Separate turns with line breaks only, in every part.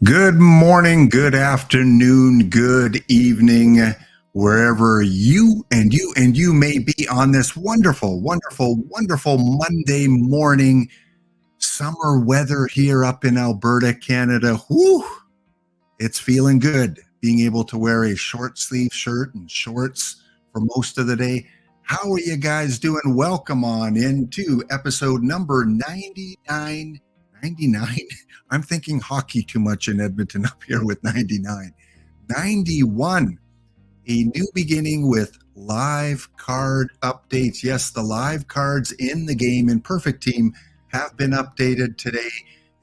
Good morning, good afternoon, good evening, wherever you may be on this wonderful Monday morning. Summer weather here up in Alberta, Canada. Whew, it's feeling good being able to wear a short sleeve shirt and shorts for most of the day. How are you guys doing? Welcome on into episode number 99. 99. I'm thinking hockey too much in Edmonton up here with 99. 91. A new beginning with live card updates. Yes, the live cards in the game in Perfect Team have been updated today.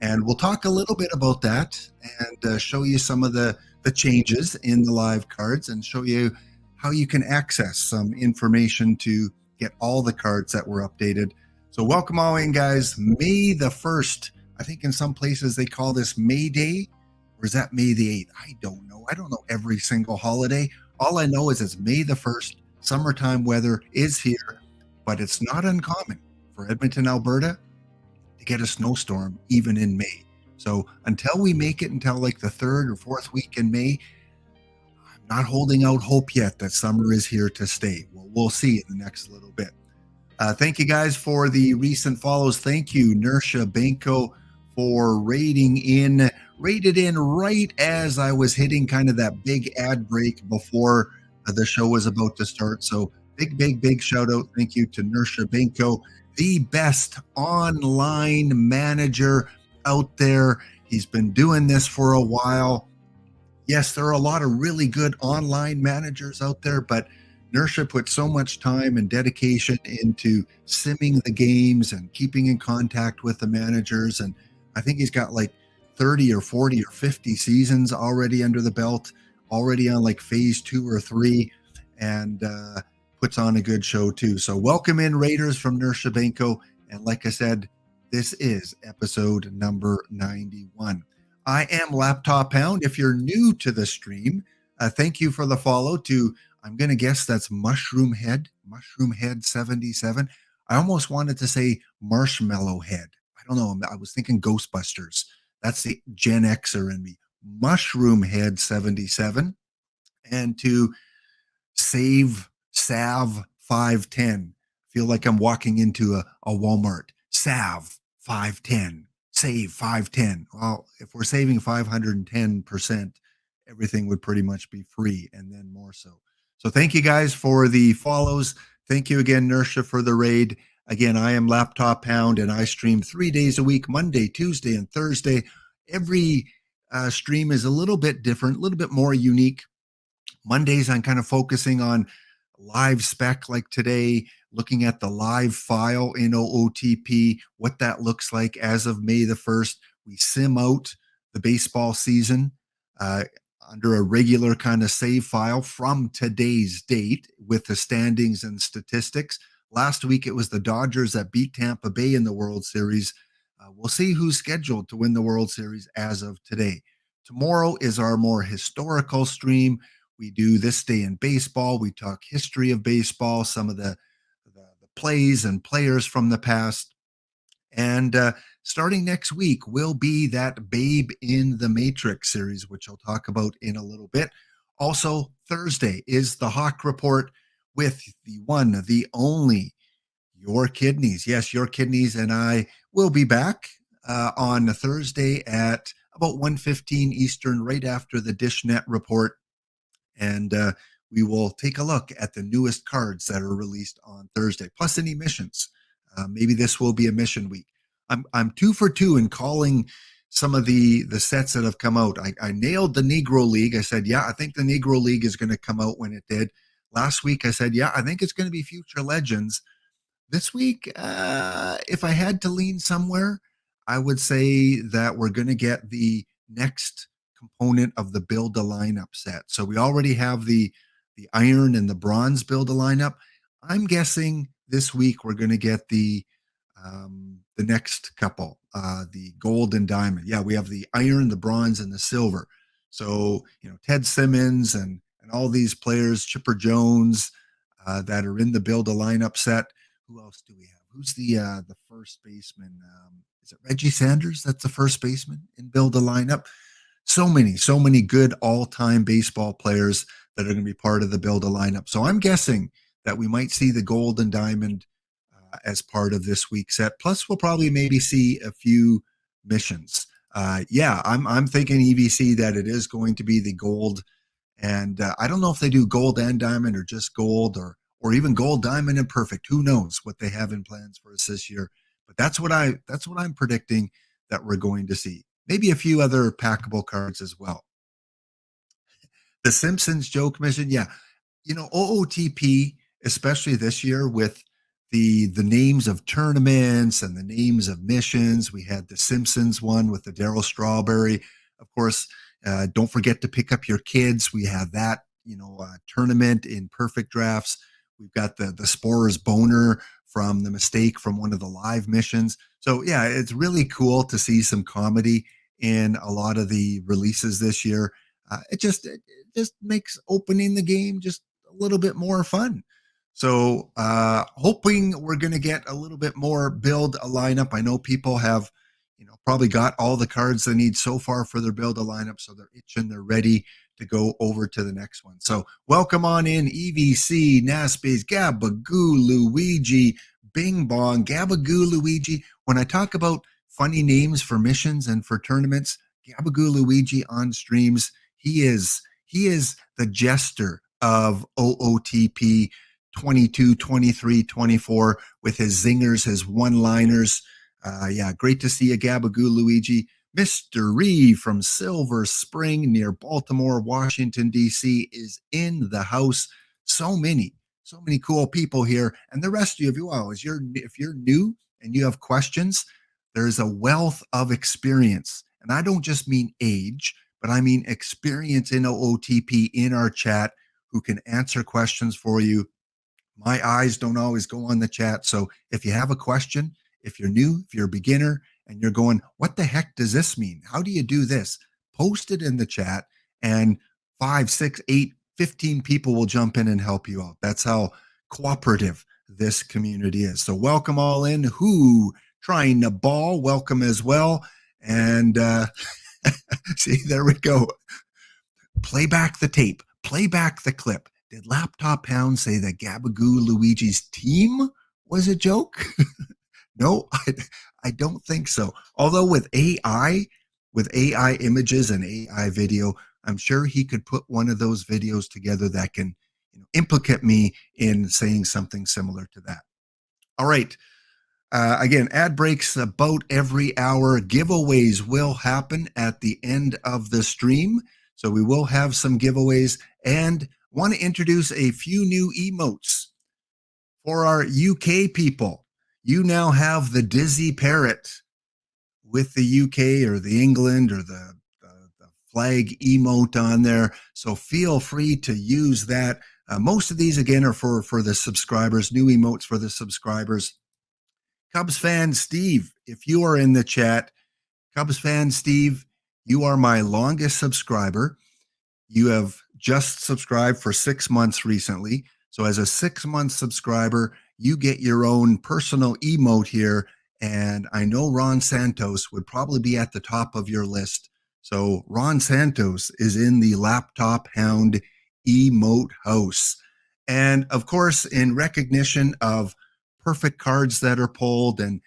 And we'll talk a little bit about that and show you some of the changes in the live cards and show you how you can access some information to get all the cards that were updated. So welcome all in, guys. May the 1st. I think in some places they call this May Day, or is that May the 8th? I don't know. I don't know every single holiday. All I know is it's May the 1st. Summertime weather is here, but it's not uncommon for Edmonton, Alberta to get a snowstorm even in May. So until we make it until like the 3rd or 4th week in May, I'm not holding out hope yet that summer is here to stay. Well, we'll see in the next little bit. Thank you guys for the recent follows. Thank you, Nersha Benko, for rated in right as I was hitting kind of that big ad break before the show was about to start. So big shout out. Thank you to Nersha Benko, the best online manager out there. He's been doing this for a while. Yes, there are a lot of really good online managers out there, but Nersha put so much time and dedication into simming the games and keeping in contact with the managers. And I think he's got like 30 or 40 or 50 seasons already under the belt, already on like phase 2 or 3, and puts on a good show too. So welcome in, Raiders, from Nersha Benko. And like I said, this is episode number 91. I am Laptop Hound. If you're new to the stream, thank you for the follow to, I'm going to guess that's Mushroom Head 77. I almost wanted to say Marshmallow Head. I don't know. I was thinking Ghostbusters. That's the Gen Xer in me. Mushroom Head 77. And to Sav 510. Feel like I'm walking into a Walmart. Sav 510. Save 510. Well, if we're saving 510%, everything would pretty much be free, and then more so. So thank you guys for the follows. Thank you again, Nersha, for the raid. Again, I am Laptop Hound, and I stream 3 days a week, Monday, Tuesday, and Thursday. Every stream is a little bit different, a little bit more unique. Mondays, I'm kind of focusing on live spec, like today, looking at the live file in OOTP, what that looks like as of May the 1st. We sim out the baseball season under a regular kind of save file from today's date with the standings and statistics. Last week, it was the Dodgers that beat Tampa Bay in the World Series. We'll see who's scheduled to win the World Series as of today. Tomorrow is our more historical stream. We do This Day in Baseball. We talk history of baseball, some of the plays and players from the past. And starting next week will be that Babe in the Matrix series, which I'll talk about in a little bit. Also, Thursday is the Hawk Report with the one, the only, Your Kidneys. Yes, Your Kidneys and I will be back on Thursday at about 1:15 Eastern, right after the DishNet report. And we will take a look at the newest cards that are released on Thursday, plus any missions. Maybe this will be a mission week. I'm 2 for 2 in calling some of the sets that have come out. I nailed the Negro League. I said, yeah, I think the Negro League is going to come out when it did. Last week, I said, yeah, I think it's going to be Future Legends. This week, if I had to lean somewhere, I would say that we're going to get the next component of the build a lineup set. So we already have the iron and the bronze build a lineup. I'm guessing this week we're going to get the next couple, the gold and diamond. Yeah, we have the iron, the bronze, and the silver. So, Ted Simmons and all these players, Chipper Jones, that are in the build a lineup set. Who else do we have? Who's the first baseman? Is it Reggie Sanders? That's the first baseman in build a lineup. So many good all-time baseball players that are going to be part of the build a lineup. So I'm guessing that we might see the gold and diamond as part of this week's set. Plus, we'll probably maybe see a few missions. Yeah, I'm thinking EVC that it is going to be the gold, and I don't know if they do gold and diamond or just gold or even gold, diamond, and perfect. Who knows what they have in plans for us this year? But that's what I'm predicting that we're going to see. Maybe a few other packable cards as well. The Simpsons joke mission, yeah, OOTP, especially this year with the names of tournaments and the names of missions. We had the Simpsons one with the Daryl Strawberry. Of course, don't forget to pick up your kids. We have that, tournament in perfect drafts. We've got the Sporers Boner from the mistake from one of the live missions. So yeah, it's really cool to see some comedy in a lot of the releases this year. It just makes opening the game just a little bit more fun. So hoping we're going to get a little bit more build a lineup. I know people have, probably got all the cards they need so far for their build a lineup, so they're itching, they're ready to go over to the next one. So welcome on in, EVC, Naspers, Gabagoo, Luigi, Bing Bong, Gabagoo, Luigi. When I talk about funny names for missions and for tournaments, Gabagoo Luigi on streams, he is the jester of OOTP 22, 23, 24 with his zingers, his one-liners. Yeah, great to see you, Gabagoo Luigi. Mr. Ree from Silver Spring near Baltimore, Washington, D.C. is in the house. So many cool people here. And the rest of you, well, if you're new and you have questions, there's a wealth of experience. And I don't just mean age, but I mean experience in OOTP in our chat who can answer questions for you. My eyes don't always go on the chat. So if you have a question, if you're new, if you're a beginner, and you're going, what the heck does this mean? How do you do this? Post it in the chat, and 5, 6, 8, 15 people will jump in and help you out. That's how cooperative this community is. So welcome all in. Who trying to ball, welcome as well. And see, there we go. Play back the tape. Play back the clip. Did Laptop Hound say that Gabagoo Luigi's team was a joke? No, I don't think so. Although with AI images and AI video, I'm sure he could put one of those videos together that can implicate me in saying something similar to that. All right. Again, ad breaks about every hour. Giveaways will happen at the end of the stream. So we will have some giveaways, and want to introduce a few new emotes for our UK people. You now have the Dizzy Parrot with the UK or the England or the flag emote on there. So feel free to use that. Most of these, again, are for the subscribers, new emotes for the subscribers. Cubs fan Steve, if you are in the chat, Cubs fan Steve, you are my longest subscriber. You have just subscribed for 6 months recently. So as a 6-month subscriber, you get your own personal emote here. And I know Ron Santos would probably be at the top of your list. So Ron Santos is in the Laptop Hound emote house. And of course, in recognition of perfect cards that are pulled, and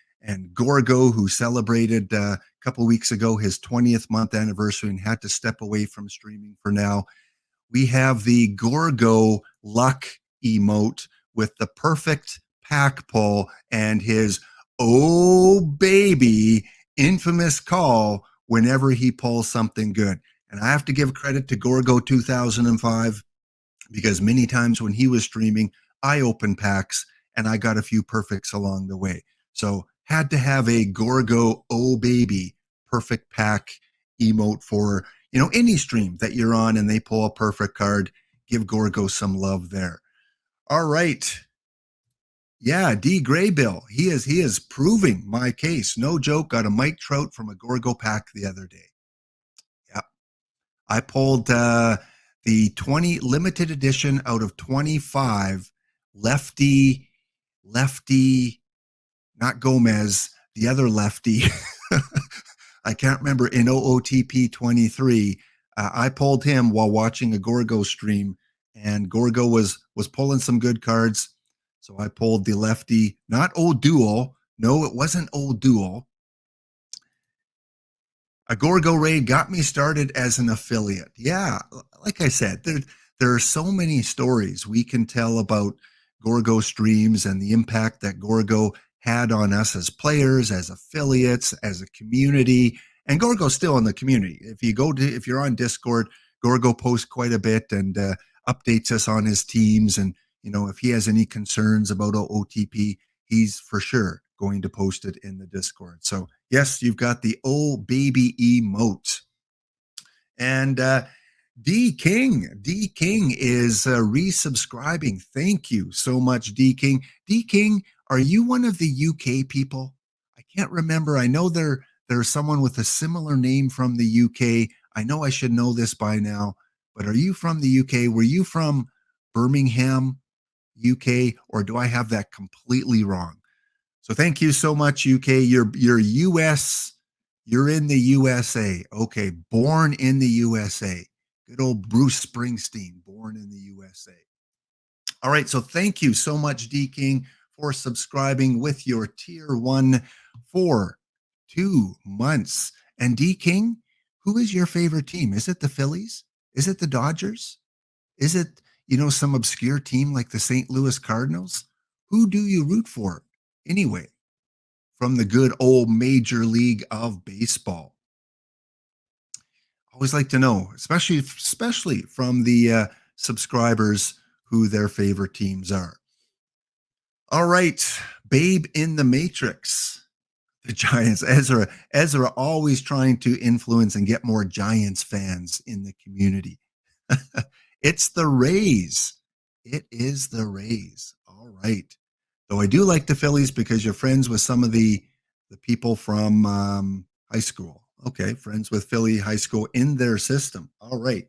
Gorgo, who celebrated a couple weeks ago his 20th month anniversary and had to step away from streaming for now, we have the Gorgo luck emote with the perfect pack pull and his oh baby infamous call whenever he pulls something good. And I have to give credit to Gorgo 2005, because many times when he was streaming, I opened packs and I got a few perfects along the way. So had to have a Gorgo oh baby perfect pack emote for any stream that you're on and they pull a perfect card. Give Gorgo some love there. All right. Yeah, D Graybill. He is proving my case. No joke. Got a Mike Trout from a Gorgo pack the other day. Yeah. I pulled the 20 limited edition out of 25 lefty, not Gomez, the other lefty. I can't remember, in OOTP 23. I pulled him while watching a Gorgo stream, and Gorgo was pulling some good cards. So I pulled the lefty, not Old Duel. No, it wasn't Old Duel. A Gorgo raid got me started as an affiliate. Yeah, like I said, there are so many stories we can tell about Gorgo streams and the impact that Gorgo had on us as players, as affiliates, as a community. And Gorgo's still in the community. If you're on Discord, Gorgo posts quite a bit and updates us on his teams. And if he has any concerns about OTP, he's for sure going to post it in the Discord. So yes, you've got the Oh Baby emote. And DKing is resubscribing. Thank you so much, DKing. DKing, are you one of the UK people? I can't remember. I know there's someone with a similar name from the UK. I know I should know this by now, but are you from the UK? Were you from Birmingham, UK, or do I have that completely wrong? So thank you so much, UK. You're US. You're in the USA. Okay, born in the USA. Good old Bruce Springsteen, born in the USA. All right, so thank you so much, D King, for subscribing with your tier 1 for 2 months. And D King, who is your favorite team? Is it the Phillies? Is it the Dodgers? Is it, some obscure team like the St. Louis Cardinals? Who do you root for anyway, from the good old Major League of Baseball? Always like to know, especially from the subscribers, who their favorite teams are. All right, Babe in the Matrix, the Giants. Ezra always trying to influence and get more Giants fans in the community. It's the Rays. It is the Rays. All right. Though I do like the Phillies because you're friends with some of the people from high school. Okay, friends with Philly high school in their system. All right.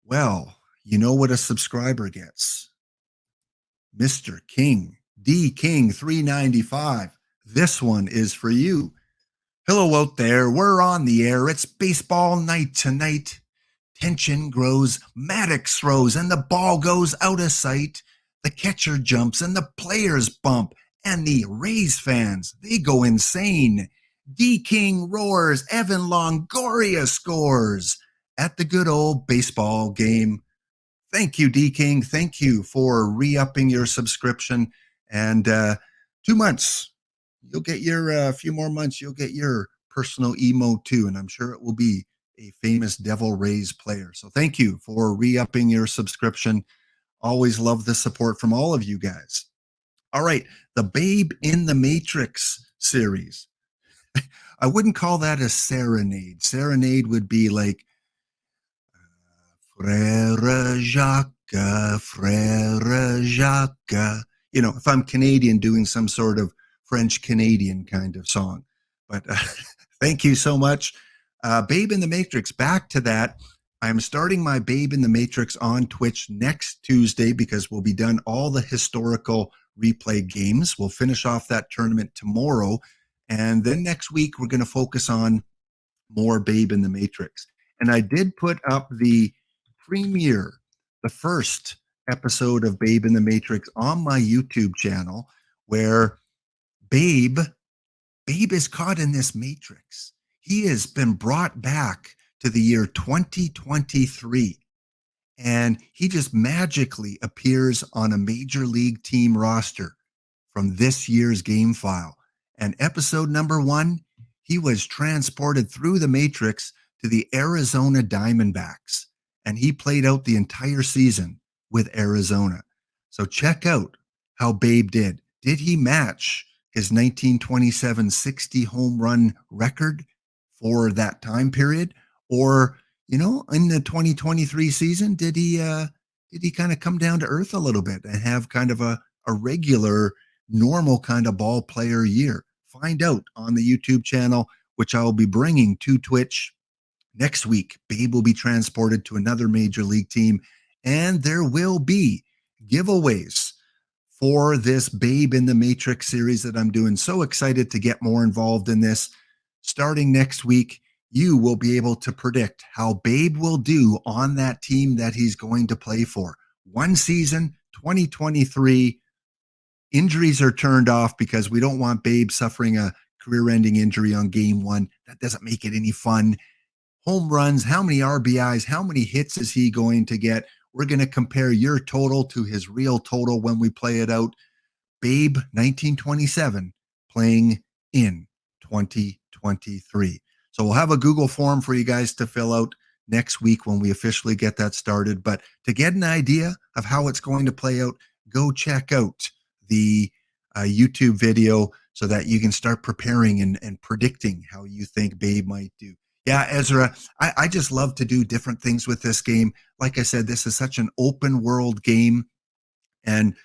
Well, you know what a subscriber gets. Mr. King, D King 395. This one is for you. Hello out there. We're on the air. It's baseball night tonight. Tension grows, Maddox throws, and the ball goes out of sight. The catcher jumps and the players bump, and the Rays fans, they go insane. D-King roars, Evan Longoria scores at the good old baseball game. Thank you, D-King. Thank you for re-upping your subscription. And 2 months, you'll get your, a few more months, you'll get your personal emote too. And I'm sure it will be a famous Devil Rays player. So thank you for re-upping your subscription. Always love the support from all of you guys. All right, the Babe in the Matrix series. I wouldn't call that a serenade. Serenade would be like Frère Jacques, Frère Jacques. If I'm Canadian, doing some sort of French Canadian kind of song. But thank you so much. Babe in the Matrix, back to that. I'm starting my Babe in the Matrix on Twitch next Tuesday because we'll be done all the historical replay games. We'll finish off that tournament tomorrow. And then next week, we're going to focus on more Babe in the Matrix. And I did put up the premiere, the first episode of Babe in the Matrix on my YouTube channel, where Babe is caught in this matrix. He has been brought back to the year 2023, and he just magically appears on a major league team roster from this year's game file. And episode number 1, he was transported through the matrix to the Arizona Diamondbacks, and he played out the entire season with Arizona. So check out how Babe did. Did he match his 1927 60 home run record for that time period? Or, in the 2023 season, did he kind of come down to earth a little bit and have kind of a regular, normal kind of ball player year? Find out on the YouTube channel, which I will be bringing to Twitch next week. Babe will be transported to another major league team, and there will be giveaways for this Babe in the Matrix series that I'm doing. So excited to get more involved in this. Starting next week, you will be able to predict how Babe will do on that team that he's going to play for. One season, 2023. Injuries are turned off because we don't want Babe suffering a career-ending injury on game one. That doesn't make it any fun. Home runs, how many RBIs, how many hits is he going to get? We're going to compare your total to his real total when we play it out. Babe 1927 playing in 2023. So we'll have a Google form for you guys to fill out next week when we officially get that started. But to get an idea of how it's going to play out, go check out the YouTube video so that you can start preparing and predicting how you think Babe might do. Yeah, Ezra, I just love to do different things with this game. Like I said, this is such an open world game. And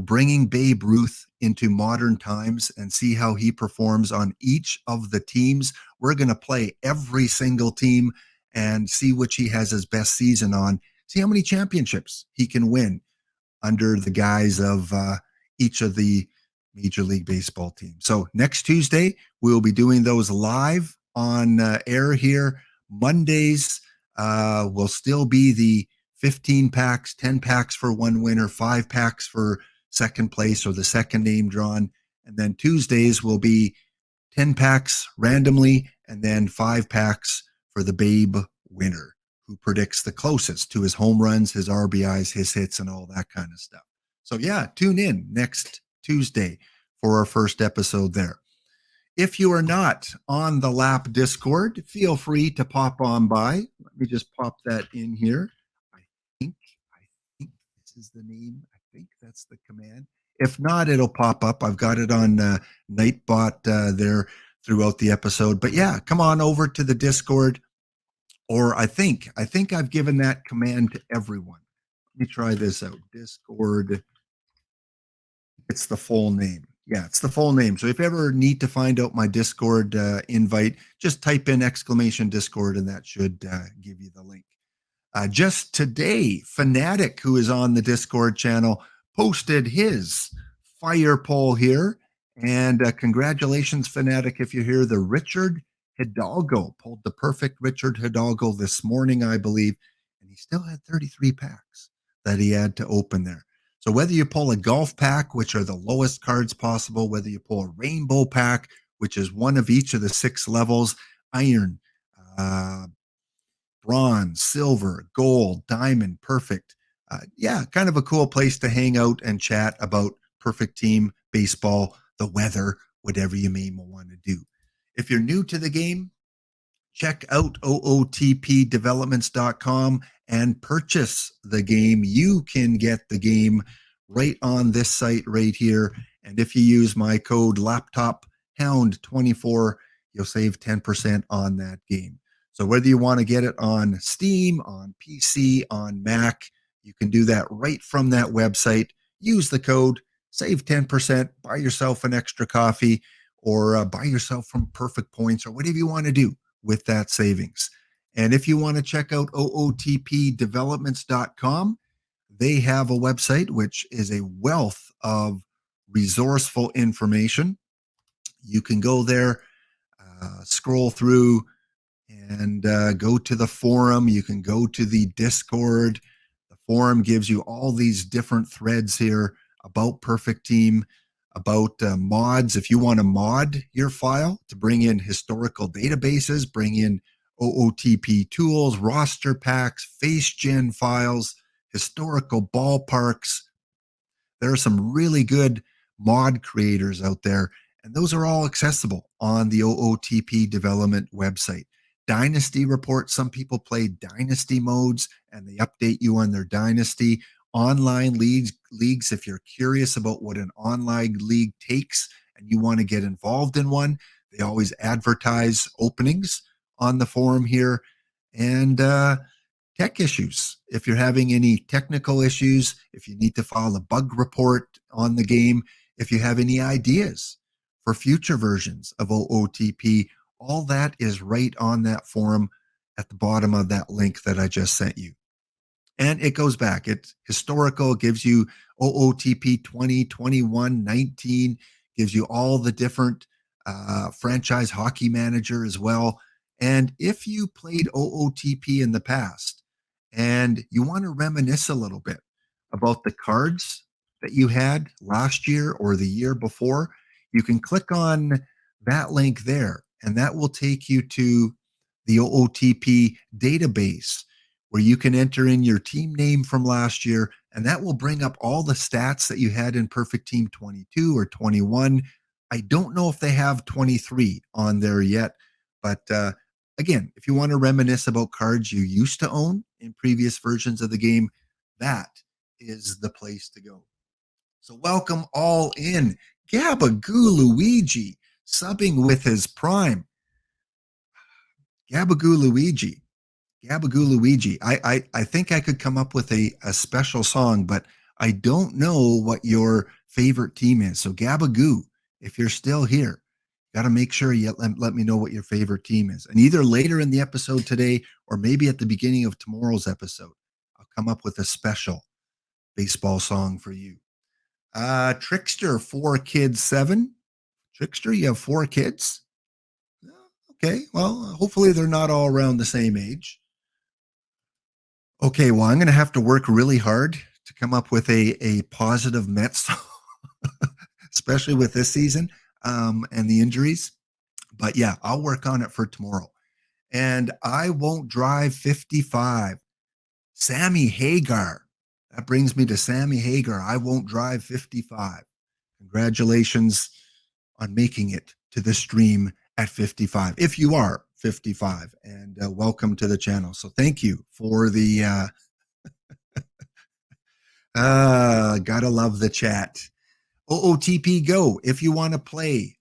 bringing Babe Ruth into modern times and see how he performs on each of the teams. We're going to play every single team and see which he has his best season on. See how many championships he can win under the guise of each of the Major League Baseball teams. So next Tuesday, we'll be doing those live on air here. Mondays will still be the 15 packs, 10 packs for one winner, 5 packs for second place or the second name drawn. And then Tuesdays will be 10 packs randomly and then 5 packs for the Babe winner who predicts the closest to his home runs, his RBIs, his hits, and all that kind of stuff. So yeah, tune in next Tuesday for our first episode there. If you are not on the LAP Discord, feel free to pop on by. Let me just pop that in here. I think this is the name. I think that's the command. If not, it'll pop up. I've got it on Nightbot there throughout the episode. But yeah, come on over to the Discord. Or I think I've given that command to everyone. Let me try this out. Discord. It's the full name. Yeah, it's the full name. So if you ever need to find out my Discord invite, just type in !Discord and that should give you the link. Just today, Fanatic, who is on the Discord channel, posted his fire poll here. And congratulations, Fanatic, if you're here. The Richard Hidalgo pulled the perfect Richard Hidalgo this morning, I believe. And he still had 33 packs that he had to open there. So whether you pull a golf pack, which are the lowest cards possible, whether you pull a rainbow pack, which is one of each of the 6 levels, iron, bronze, silver, gold, diamond, perfect. Yeah, kind of a cool place to hang out and chat about perfect team, baseball, the weather, whatever you may want to do. If you're new to the game, check out OOTPdevelopments.com and purchase the game. You can get the game right on this site right here. And if you use my code LaptopHound24, you'll save 10% on that game. So whether you want to get it on Steam, on PC, on Mac, you can do that right from that website. Use the code, save 10%, buy yourself an extra coffee, or buy yourself from Perfect Points, or whatever you want to do with that savings. And if you want to check out OOTPdevelopments.com, they have a website which is a wealth of resourceful information. You can go there, scroll through, and go to the forum. You can go to the Discord. The forum gives you all these different threads here about Perfect Team, about mods. If you want to mod your file to bring in historical databases, bring in OOTP tools, roster packs, face gen files, historical ballparks. There are some really good mod creators out there, and those are all accessible on the OOTP development website. Dynasty reports, some people play dynasty modes and they update you on their dynasty. Online leagues, if you're curious about what an online league takes and you want to get involved in one, they always advertise openings on the forum here. And tech issues. If you're having any technical issues, if you need to file a bug report on the game, if you have any ideas for future versions of OOTP, all that is right on that forum at the bottom of that link that I just sent you. And it goes back. It's historical. It gives you OOTP 20, 21, 19, gives you all the different franchise hockey manager as well. And if you played OOTP in the past and you want to reminisce a little bit about the cards that you had last year or the year before, you can click on that link there, and that will take you to the OOTP database where you can enter in your team name from last year, and that will bring up all the stats that you had in Perfect Team 22 or 21. I don't know if they have 23 on there yet, but again, if you want to reminisce about cards you used to own in previous versions of the game, that is the place to go. So welcome all in. Gabagoo Luigi subbing with his prime. Gabagoo Luigi. Gabagoo Luigi. I think I could come up with a special song, but I don't know what your favorite team is. So Gabagoo, if you're still here, got to make sure you let me know what your favorite team is. And either later in the episode today or maybe at the beginning of tomorrow's episode, I'll come up with a special baseball song for you. Trickster, 4 kids, 7. Trickster, you have 4 kids? Okay, well, hopefully they're not all around the same age. Okay, well, I'm going to have to work really hard to come up with a positive Mets song, especially with this season and the injuries. But yeah, I'll work on it for tomorrow. And I won't drive 55. Sammy Hagar. That brings me to Sammy Hagar. I won't drive 55. Congratulations on making it to the stream at 55. If you are 55, and welcome to the channel. So thank you for the gotta love the chat. OOTP Go. If you want to play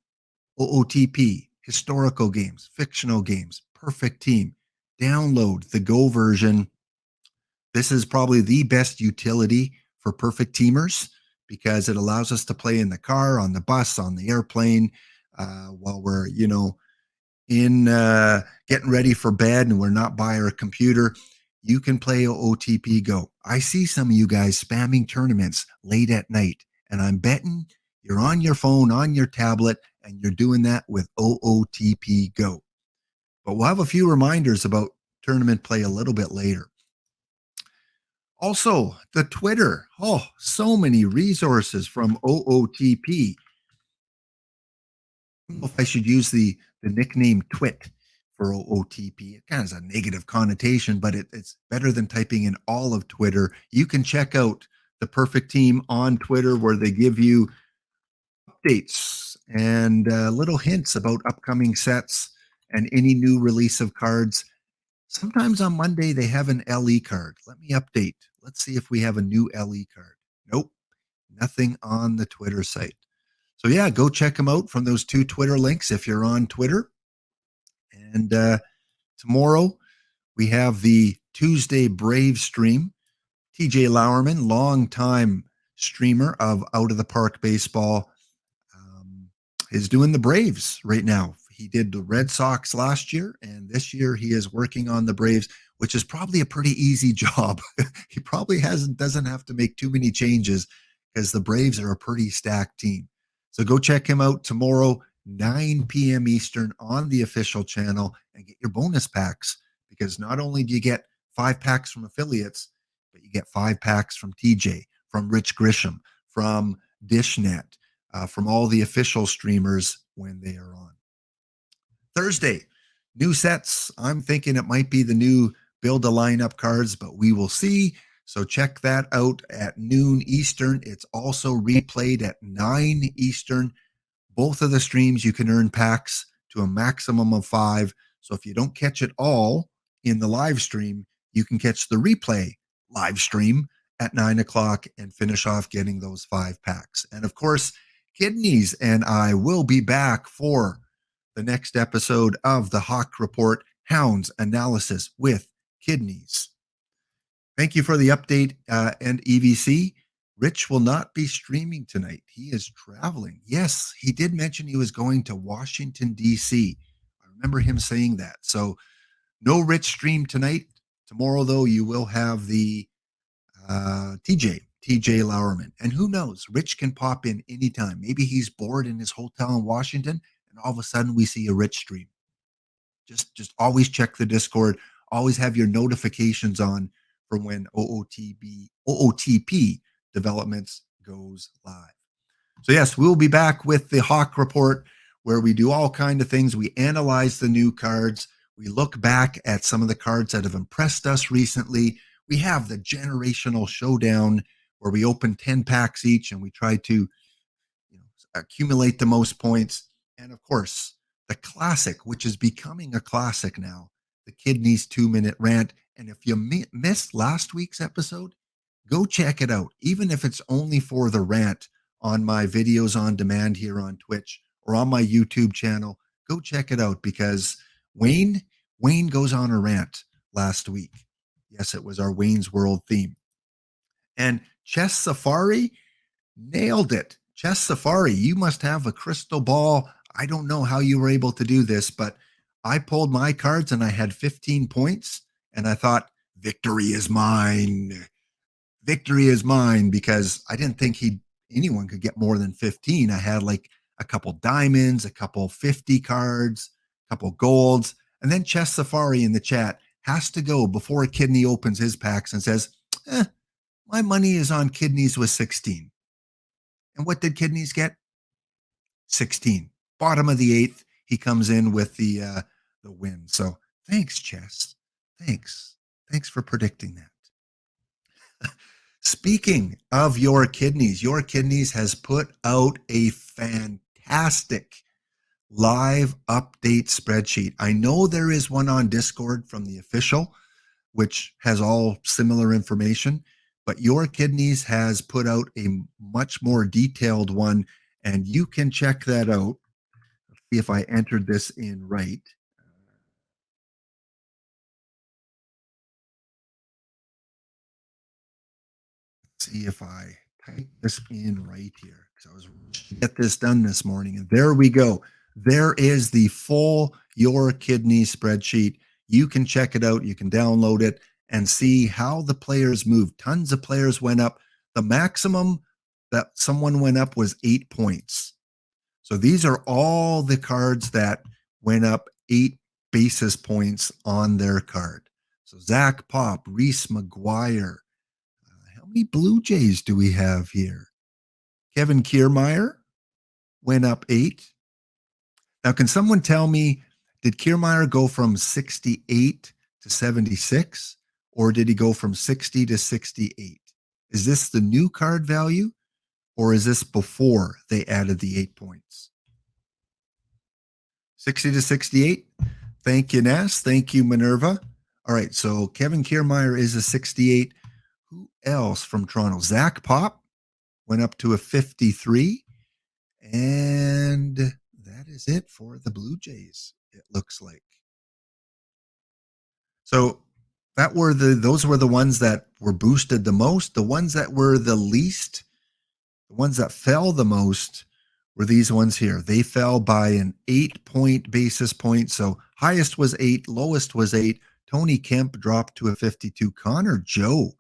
OOTP, historical games, fictional games, perfect team, download the Go version. This is probably the best utility for perfect teamers because it allows us to play in the car, on the bus, on the airplane, while we're, in getting ready for bed and we're not by our computer. You can play OOTP Go. I see some of you guys spamming tournaments late at night, and I'm betting you're on your phone, on your tablet, and you're doing that with OOTP Go. But we'll have a few reminders about tournament play a little bit later. Also, the Twitter. Oh, so many resources from OOTP. I don't know if I should use the nickname Twit for OOTP. It kind of has a negative connotation, but it's better than typing in all of Twitter. You can check out the Perfect Team on Twitter where they give you updates and little hints about upcoming sets and any new release of cards. Sometimes on Monday, they have an LE card. Let me update. Let's see if we have a new LE card. Nope, nothing on the Twitter site. So yeah, go check them out from those 2 Twitter links if you're on Twitter. And tomorrow, we have the Tuesday Brave stream. TJ Lowerman, longtime streamer of Out of the Park Baseball, is doing the Braves right now. He did the Red Sox last year, and this year he is working on the Braves, which is probably a pretty easy job. He probably doesn't have to make too many changes because the Braves are a pretty stacked team. So go check him out tomorrow, 9 p.m. Eastern on the official channel, and get your bonus packs, because not only do you get 5 packs from affiliates, but you get 5 packs from TJ, from Rich Grisham, from Dishnet, from all the official streamers when they are on. Thursday, new sets. I'm thinking it might be the new build a lineup cards, but we will see. So check that out at noon Eastern. It's also replayed at 9 Eastern. Both of the streams, you can earn packs to a maximum of 5. So if you don't catch it all in the live stream, you can catch the replay live stream at 9 o'clock and finish off getting those 5 packs. And of course, Kidneys and I will be back for the next episode of the Hawk Report Hounds Analysis with Kidneys. Thank you for the update, and EVC. Rich will not be streaming tonight. He is traveling. Yes, he did mention he was going to Washington, D.C. I remember him saying that. So no Rich stream tonight. Tomorrow, though, you will have the TJ Lowerman. And who knows, Rich can pop in anytime. Maybe he's bored in his hotel in Washington, and all of a sudden we see a Rich stream. Just always check the Discord. Always have your notifications on for when OOTP developments goes live. So yes, we'll be back with the Hawk report where we do all kind of things. We analyze the new cards. We look back at some of the cards that have impressed us recently. We have the generational showdown where we open 10 packs each and we try to accumulate the most points. And of course, the classic, which is becoming a classic now, the Kidneys 2-minute rant. And if you missed last week's episode, go check it out, even if it's only for the rant on my videos on demand here on Twitch or on my YouTube channel. Go check it out because Wayne goes on a rant last week. Yes, it was our Wayne's World theme. And Chess Safari nailed it. Chess Safari, you must have a crystal ball. I don't know how you were able to do this, but I pulled my cards and I had 15 points and I thought, victory is mine. Victory is mine because I didn't think anyone could get more than 15. I had like a couple diamonds, a couple 50 cards, a couple golds, and then Chess Safari in the chat has to go before a kidney opens his packs and says, my money is on Kidneys with 16. And what did Kidneys get? 16. Bottom of the 8th, he comes in with the win. So thanks, Chess. Thanks for predicting that. Speaking of your Kidneys has put out a fantastic live update spreadsheet. I know there is one on Discord from the official, which has all similar information, but your Kidneys has put out a much more detailed one, and you can check that out. Let's see if I entered this in right. See if I type this in right here because I was to get this done this morning. And there we go. There is the full Your Kidney spreadsheet. You can check it out. You can download it and see how the players moved. Tons of players went up. The maximum that someone went up was 8 points. So these are all the cards that went up 8 basis points on their card. So Zach Pop, Reese McGuire. How many Blue Jays do we have here? Kevin Kiermaier went up 8. Now, can someone tell me, did Kiermaier go from 68 to 76, or did he go from 60 to 68? Is this the new card value, or is this before they added the 8 points? 60 to 68. Thank you, Nass. Thank you, Minerva. All right, so Kevin Kiermaier is a 68. Who else from Toronto? Zach Pop went up to a 53. And that is it for the Blue Jays, it looks like. So those were the ones that were boosted the most. The ones that were the least, the ones that fell the most were these ones here. They fell by an 8-point basis point. So highest was 8, lowest was 8. Tony Kemp dropped to a 52. Connor Joe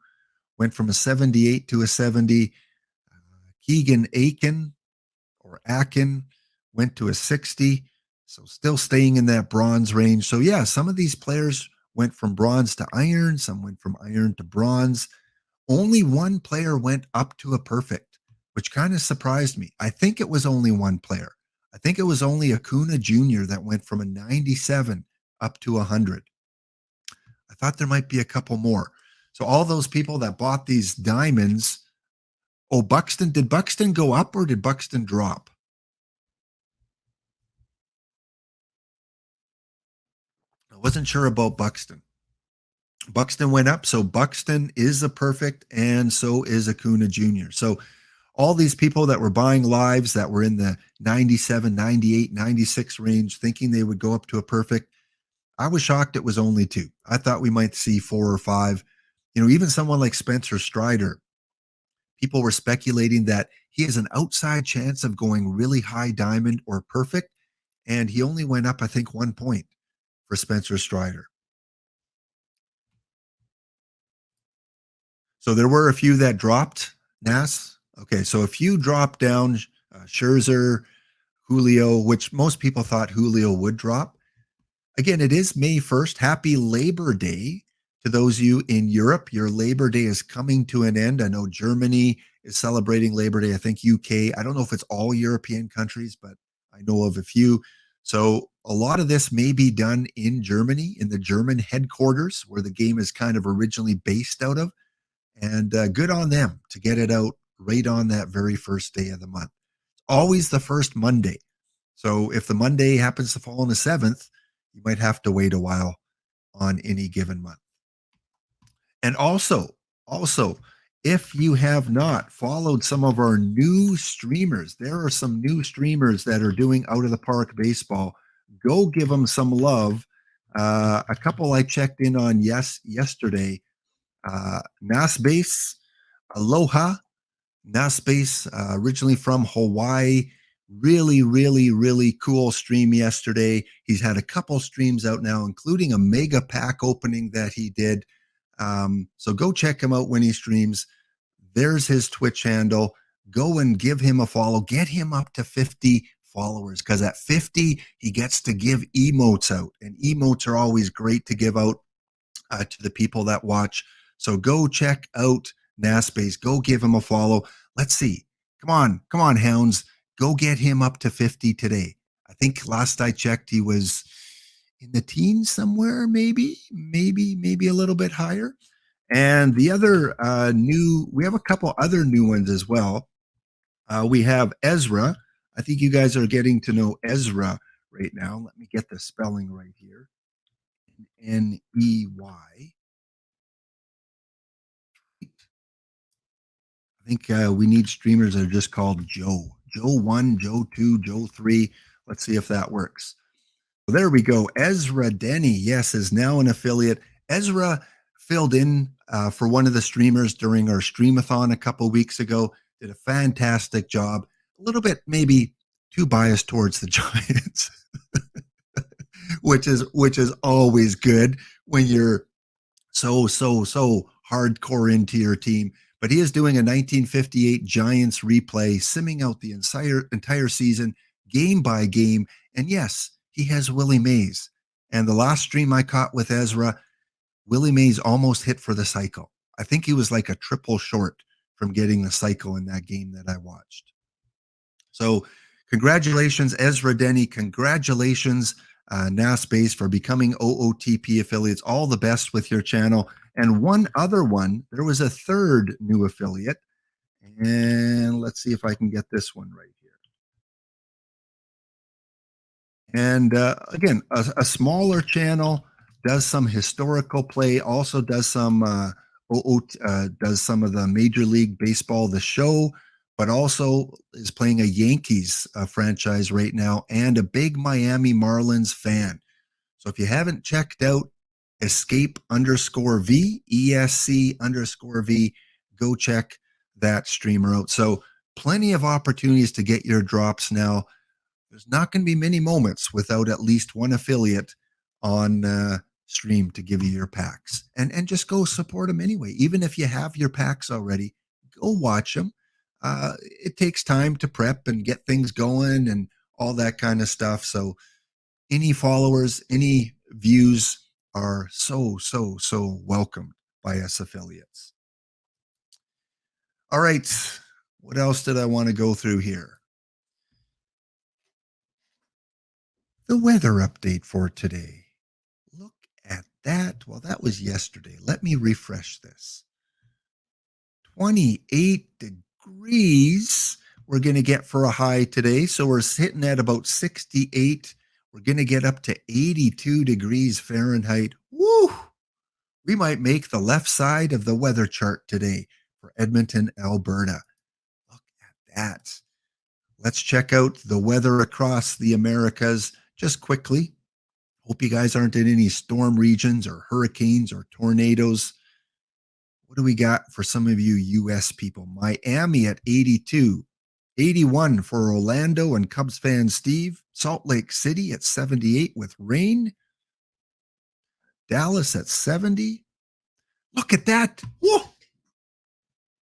went from a 78 to a 70. Keegan Akin went to a 60. So still staying in that bronze range. So yeah, some of these players went from bronze to iron. Some went from iron to bronze. Only one player went up to a perfect, which kind of surprised me. I think it was only one player. I think it was only Acuna Jr. that went from a 97 up to 100. I thought there might be a couple more. So all those people that bought these diamonds, Buxton, did Buxton go up or did Buxton drop? I wasn't sure about Buxton. Buxton went up, so Buxton is a perfect, and so is Acuna Jr. So all these people that were buying lives that were in the 97, 98, 96 range, thinking they would go up to a perfect, I was shocked it was only 2. I thought we might see 4 or 5. Even someone like Spencer Strider, people were speculating that he has an outside chance of going really high diamond or perfect, and he only went up, I think, 1 point for Spencer Strider. So there were a few that dropped, Nass. Okay, so a few dropped down. Scherzer, Julio, which most people thought Julio would drop. Again, it is May 1st. Happy Labor Day to those of you in Europe. Your Labor Day is coming to an end. I know Germany is celebrating Labor Day. I think UK. I don't know if it's all European countries, but I know of a few. So a lot of this may be done in Germany, in the German headquarters, where the game is kind of originally based out of. And good on them to get it out right on that very first day of the month. Always the first Monday. So if the Monday happens to fall on the 7th, you might have to wait a while on any given month. And also, if you have not followed some of our new streamers, there are some new streamers that are doing out of the park baseball. Go give them some love. A couple I checked in on yesterday. Nasbase, Aloha, Nasbase, originally from Hawaii. Really cool stream yesterday. He's had a couple streams out now, including a mega pack opening that he did. So go check him out when he streams. There's his Twitch handle. Go and give him a follow. Get him up to 50 followers, because at 50, he gets to give emotes out. And emotes are always great to give out to the people that watch. So go check out Nasbase. Go give him a follow. Let's see. Come on, hounds. Go get him up to 50 today. I think last I checked, he was in the teens somewhere, maybe a little bit higher. And the other we have a couple other new ones as well. We have Ezra. I think you guys are getting to know Ezra right now. Let me get the spelling right here. Ney. I think we need streamers that are just called Joe. Joe 1, Joe 2, Joe 3. Let's see if that works. So there we go. Ezra Denny, yes, is now an affiliate. Ezra filled in for one of the streamers during our streamathon a couple weeks ago. Did a fantastic job. A little bit maybe too biased towards the Giants, which is always good when you're so hardcore into your team. But he is doing a 1958 Giants replay, simming out the entire season, game by game. And yes, he has Willie Mays. And the last stream I caught with Ezra, Willie Mays almost hit for the cycle. I think he was like a triple short from getting the cycle in that game that I watched. So congratulations, Ezra Denny. Congratulations, Nasbase, for becoming OOTP affiliates. All the best with your channel. And one other one, there was a third new affiliate. And let's see if I can get this one right here. And again, a smaller channel, does some historical play, also does some does some of the Major League Baseball, the show, but also is playing a Yankees franchise right now and a big Miami Marlins fan. So if you haven't checked out Escape_V, ESC_V, go check that streamer out. So plenty of opportunities to get your drops now. There's not going to be many moments without at least one affiliate on stream to give you your packs. And just go support them anyway. Even if you have your packs already, go watch them. It takes time to prep and get things going and all that kind of stuff. So any followers, any views are so welcomed by us affiliates. All right. What else did I want to go through here? The weather update for today. Look at that. Well, that was yesterday. Let me refresh this. 28 degrees we're going to get for a high today. So we're sitting at about 68. We're going to get up to 82 degrees Fahrenheit. Woo! We might make the left side of the weather chart today for Edmonton, Alberta. Look at that. Let's check out the weather across the Americas just quickly. Hope you guys aren't in any storm regions or hurricanes or tornadoes. What do we got for some of you U.S. people? Miami at 82. 81 for Orlando and Cubs fan Steve. Salt Lake City at 78 with rain. Dallas at 70. Look at that. Whoa.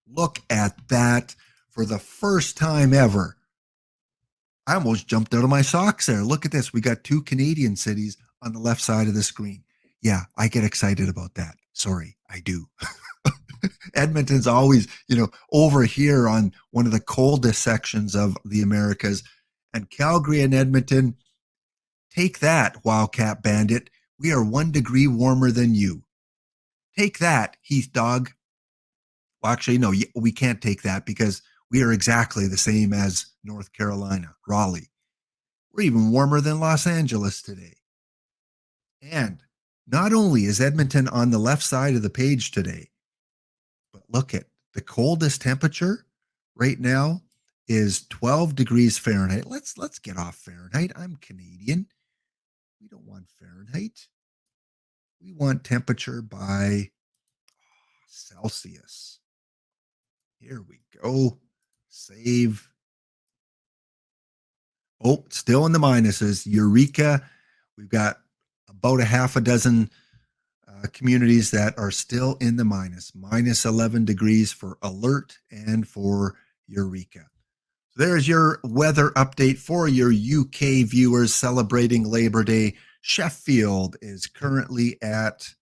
Look at that. For the first time ever, I almost jumped out of my socks there. Look at this. We got 2 Canadian cities on the left side of the screen. Yeah, I get excited about that. Sorry, I do. Edmonton's always, over here on one of the coldest sections of the Americas. And Calgary and Edmonton, take that, Wildcat Bandit. We are 1 degree warmer than you. Take that, Heath Dog. Well, actually, no, we can't take that because we are exactly the same as North Carolina, Raleigh. We're even warmer than Los Angeles today. And not only is Edmonton on the left side of the page today, but look at the coldest temperature right now is 12 degrees Fahrenheit. Let's get off Fahrenheit. I'm Canadian. We don't want Fahrenheit. We want temperature by Celsius. Here we go. Save. Oh, still in the minuses. Eureka. We've got about a half a dozen communities that are still in the minus 11 degrees for Alert and for Eureka. So there's your weather update for your UK viewers celebrating Labor Day. Sheffield is currently at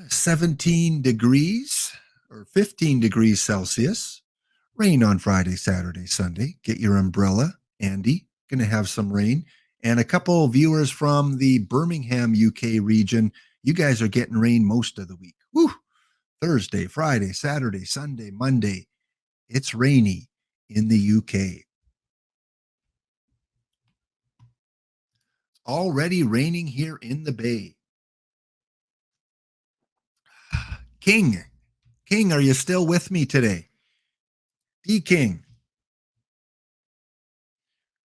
17 degrees or 15 degrees Celsius. Rain on Friday, Saturday, Sunday. Get your umbrella, Andy. Going to have some rain. And a couple of viewers from the Birmingham, UK region. You guys are getting rain most of the week. Woo! Thursday, Friday, Saturday, Sunday, Monday. It's rainy in the UK. It's already raining here in the Bay. King, are you still with me today? DKing.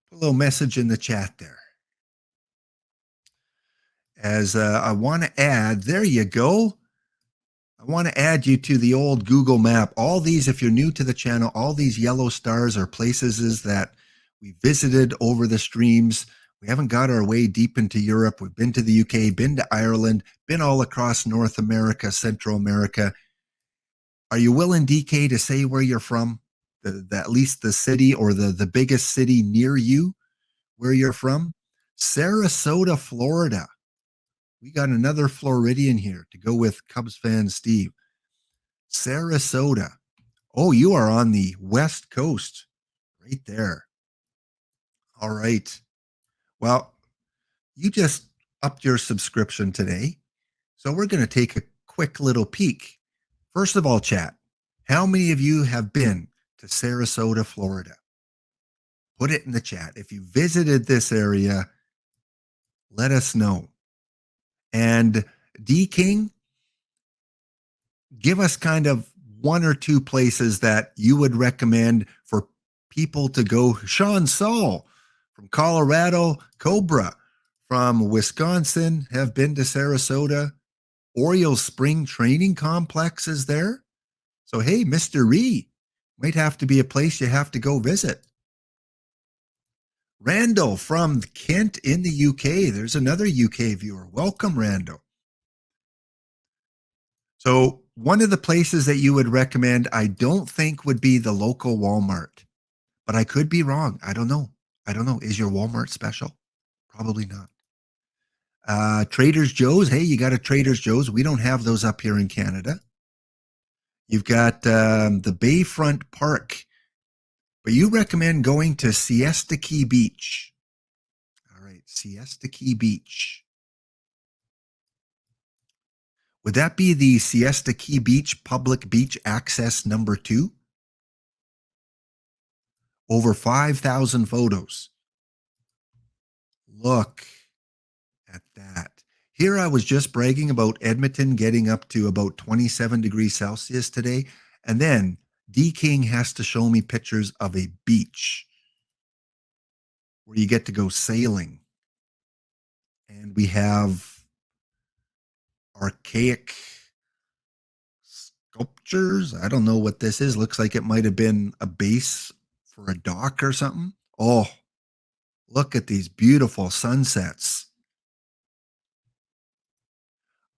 Put a little message in the chat there. As I want to add, there you go. I want to add you to the old Google map. All these, if you're new to the channel, all these yellow stars are places that we visited over the streams. We haven't got our way deep into Europe. We've been to the UK, been to Ireland, been all across North America, Central America. Are you willing, DK, to say where you're from? At least the city or the biggest city near you, where you're from? Sarasota, Florida. We got another Floridian here to go with Cubs fan Steve. Sarasota. Oh, you are on the West Coast, right there. All right. Well, you just upped your subscription today. So we're going to take a quick little peek. First of all, chat, how many of you have been to Sarasota, Florida? Put it in the chat. If you visited this area, let us know. And DKing, give us kind of 1 or 2 places that you would recommend for people to go. Sean Saul from Colorado, Cobra from Wisconsin have been to Sarasota. Orioles Spring Training Complex is there. So, hey, Mr. Ree, might have to be a place you have to go visit. Randall from Kent in the UK. There's another UK viewer. Welcome, Randall. So one of the places that you would recommend, I don't think would be the local Walmart, but I could be wrong. I don't know. Is your Walmart special? Probably not. Trader's Joe's. Hey, you got a Trader's Joe's. We don't have those up here in Canada. You've got the Bayfront Park. But you recommend going to Siesta Key Beach. All right, Siesta Key Beach. Would that be the Siesta Key Beach public beach access number 2? Over 5,000 photos. Look at that. Here I was just bragging about Edmonton getting up to about 27 degrees Celsius today. And then DKing has to show me pictures of a beach where you get to go sailing. And we have archaic sculptures. I don't know what this is. Looks like it might have been a base for a dock or something. Oh, look at these beautiful sunsets.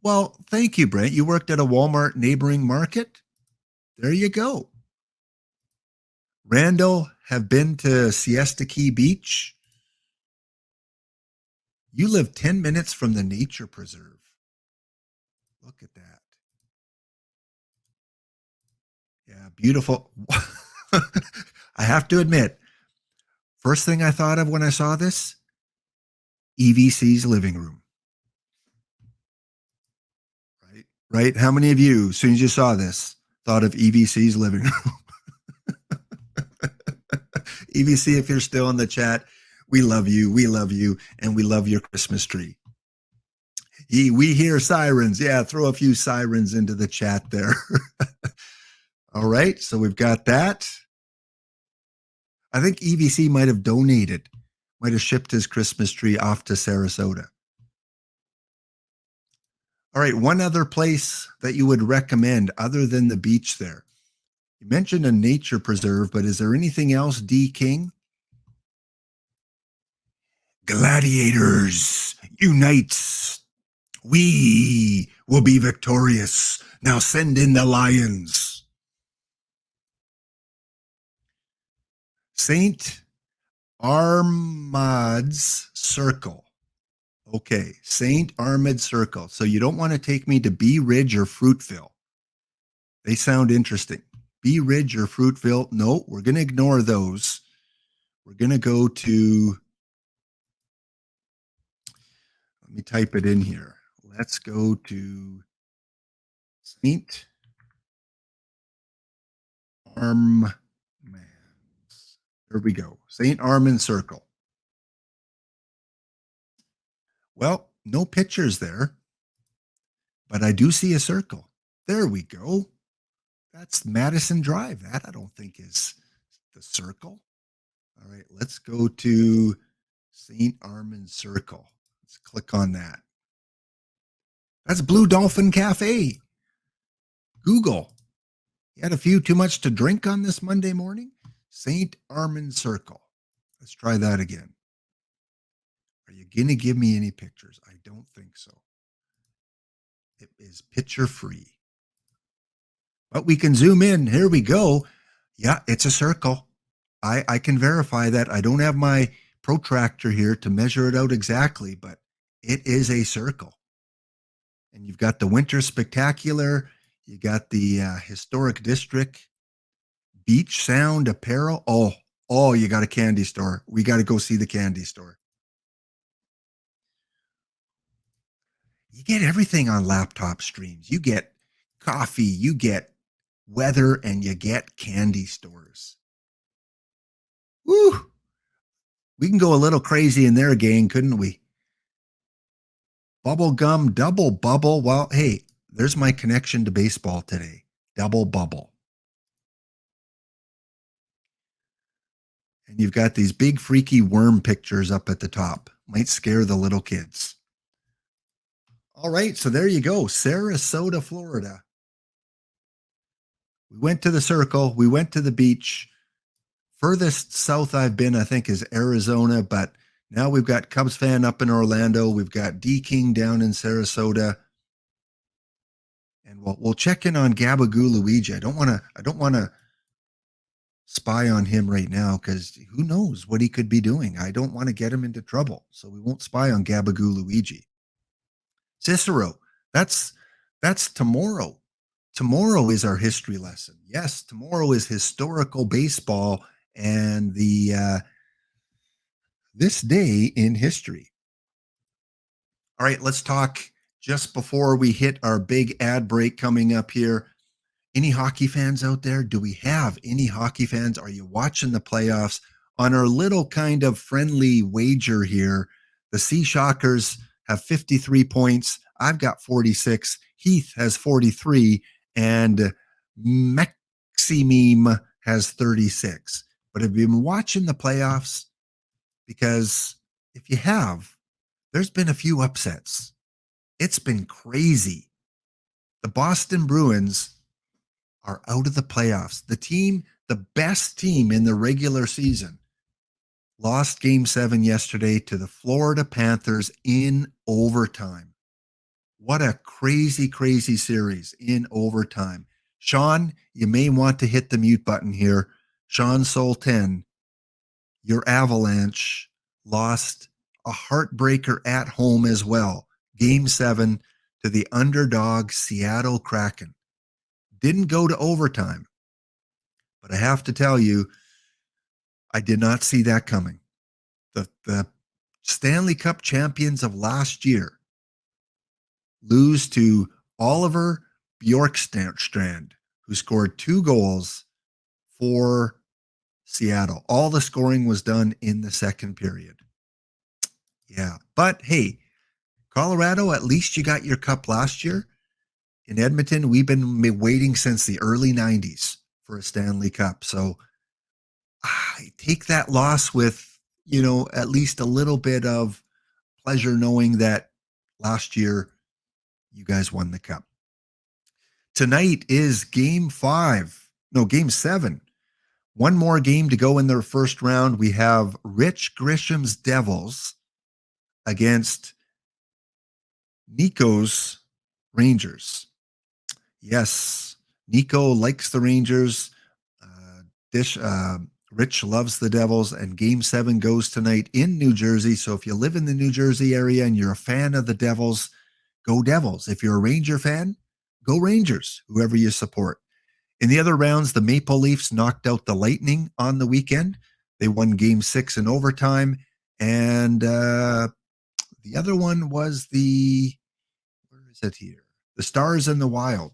Well, thank you, Brent. You worked at a Walmart neighboring market. There you go. Randall have been to Siesta Key Beach? You live 10 minutes from the nature preserve. Look at that. Yeah, beautiful. I have to admit, first thing I thought of when I saw this, EVC's living room. Right? How many of you, as soon as you saw this, thought of EVC's living room? EVC, if you're still in the chat, we love you, and we love your Christmas tree. We hear sirens. Yeah, throw a few sirens into the chat there. All right, so we've got that. I think EVC might have donated, might have shipped his Christmas tree off to Sarasota. All right, one other place that you would recommend other than the beach there. You mentioned a nature preserve, but is there anything else, DKing? Gladiators, unite. We will be victorious. Now send in the lions. St. Armand's Circle. Okay, St. Armand Circle. So you don't want to take me to Bee Ridge or Fruitville. They sound interesting. Bee Ridge or Fruitville. No, we're going to ignore those. We're going to go to, let me type it in here. Let's go to St. Armand. There we go. St. Armand Circle. Well, no pictures there, but I do see a circle. There we go. That's Madison Drive. That I don't think is the circle. All right, let's go to St. Armand Circle. Let's click on that. That's Blue Dolphin Cafe. Google. You had a few too much to drink on this Monday morning? St. Armand Circle. Let's try that again. Are you going to give me any pictures? I don't think so. It is picture free. But we can zoom in. Here we go. Yeah, it's a circle. I can verify that. I don't have my protractor here to measure it out exactly, but it is a circle. And you've got the Winter Spectacular. You got the Historic District, Beach Sound Apparel. Oh, you got a candy store. We got to go see the candy store. You get everything on laptop streams. You get coffee, you get weather, and you get candy stores. Woo! We can go a little crazy in there, gang, couldn't we? Bubble gum, double bubble. Well, hey, there's my connection to baseball today. Double bubble. And you've got these big freaky worm pictures up at the top. Might scare the little kids. All right, so there you go. Sarasota, Florida. We went to the circle. We went to the beach. Furthest south I've been, I think, is Arizona, but now we've got Cubs fan up in Orlando. We've got DKing down in Sarasota. And we'll check in on Gabagoo Luigi. I don't want to spy on him right now because who knows what he could be doing. I don't want to get him into trouble. So we won't spy on Gabagoo Luigi. Cicero, that's tomorrow. Tomorrow is our history lesson. Yes, tomorrow is historical baseball and the this day in history. All right, let's talk just before we hit our big ad break coming up here. Any hockey fans out there? Do we have any hockey fans? Are you watching the playoffs? On our little kind of friendly wager here, the Sea Shockers have 53 points. I've got 46. Heath has 43. And Maximum has 36. But have you been watching the playoffs? Because if you have, there's been a few upsets. It's been crazy. The Boston Bruins are out of the playoffs. The best team in the regular season, lost Game 7 yesterday to the Florida Panthers in overtime. What a crazy, crazy series in overtime. Sean, you may want to hit the mute button here. Sean Soul 10, your Avalanche lost a heartbreaker at home as well. Game 7 to the underdog Seattle Kraken. Didn't go to overtime. But I have to tell you, I did not see that coming. The Stanley Cup champions of last year lose to Oliver Bjorkstrand, who scored 2 goals for Seattle. All the scoring was done in the second period. Yeah, but hey, Colorado, at least you got your cup last year. In Edmonton, we've been waiting since the early 90s for a Stanley Cup. So I take that loss with, at least a little bit of pleasure knowing that last year you guys won the cup. Tonight is game 7. One more game to go in their first round. We have Rich Grisham's Devils against Nico's Rangers. Yes, Nico likes the Rangers. Rich loves the Devils, and Game 7 goes tonight in New Jersey. So if you live in the New Jersey area and you're a fan of the Devils, go Devils. If you're a Ranger fan, go Rangers, whoever you support. In the other rounds, the Maple Leafs knocked out the Lightning on the weekend. They won Game 6 in overtime. And the other one was where is it here? The Stars and the Wild.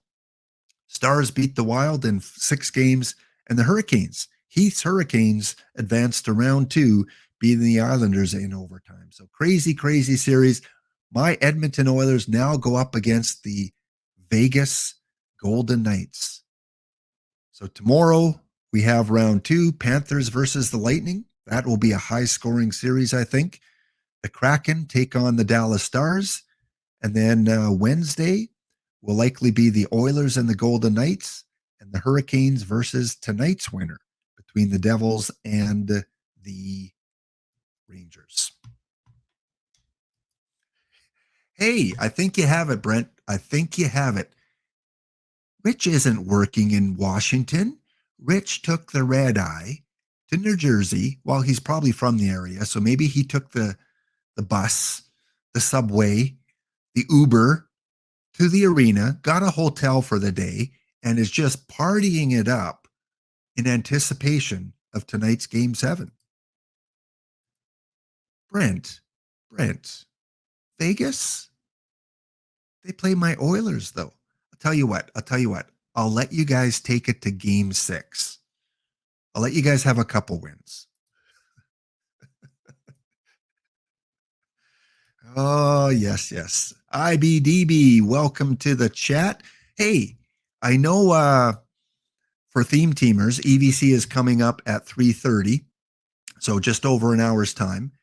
Stars beat the Wild in 6 games, and the Hurricanes, Heath's Hurricanes, advanced to round 2, beating the Islanders in overtime. So crazy, crazy series. My Edmonton Oilers now go up against the Vegas Golden Knights. So tomorrow we have round 2, Panthers versus the Lightning. That will be a high-scoring series, I think. The Kraken take on the Dallas Stars. And then Wednesday will likely be the Oilers and the Golden Knights, and the Hurricanes versus tonight's winner between the Devils and the Rangers. Hey, I think you have it, Brent. I think you have it. Rich isn't working in Washington. Rich took the red eye to New Jersey. Well, he's probably from the area, so maybe he took the bus, the subway, the Uber to the arena, got a hotel for the day, and is just partying it up in anticipation of tonight's Game 7. Brent, Vegas? They play my Oilers, though. I'll tell you what. I'll let you guys take it to Game 6. I'll let you guys have a couple wins. Oh, yes. IBDB, welcome to the chat. Hey, I know for theme teamers, EVC is coming up at 3:30, so just over an hour's time.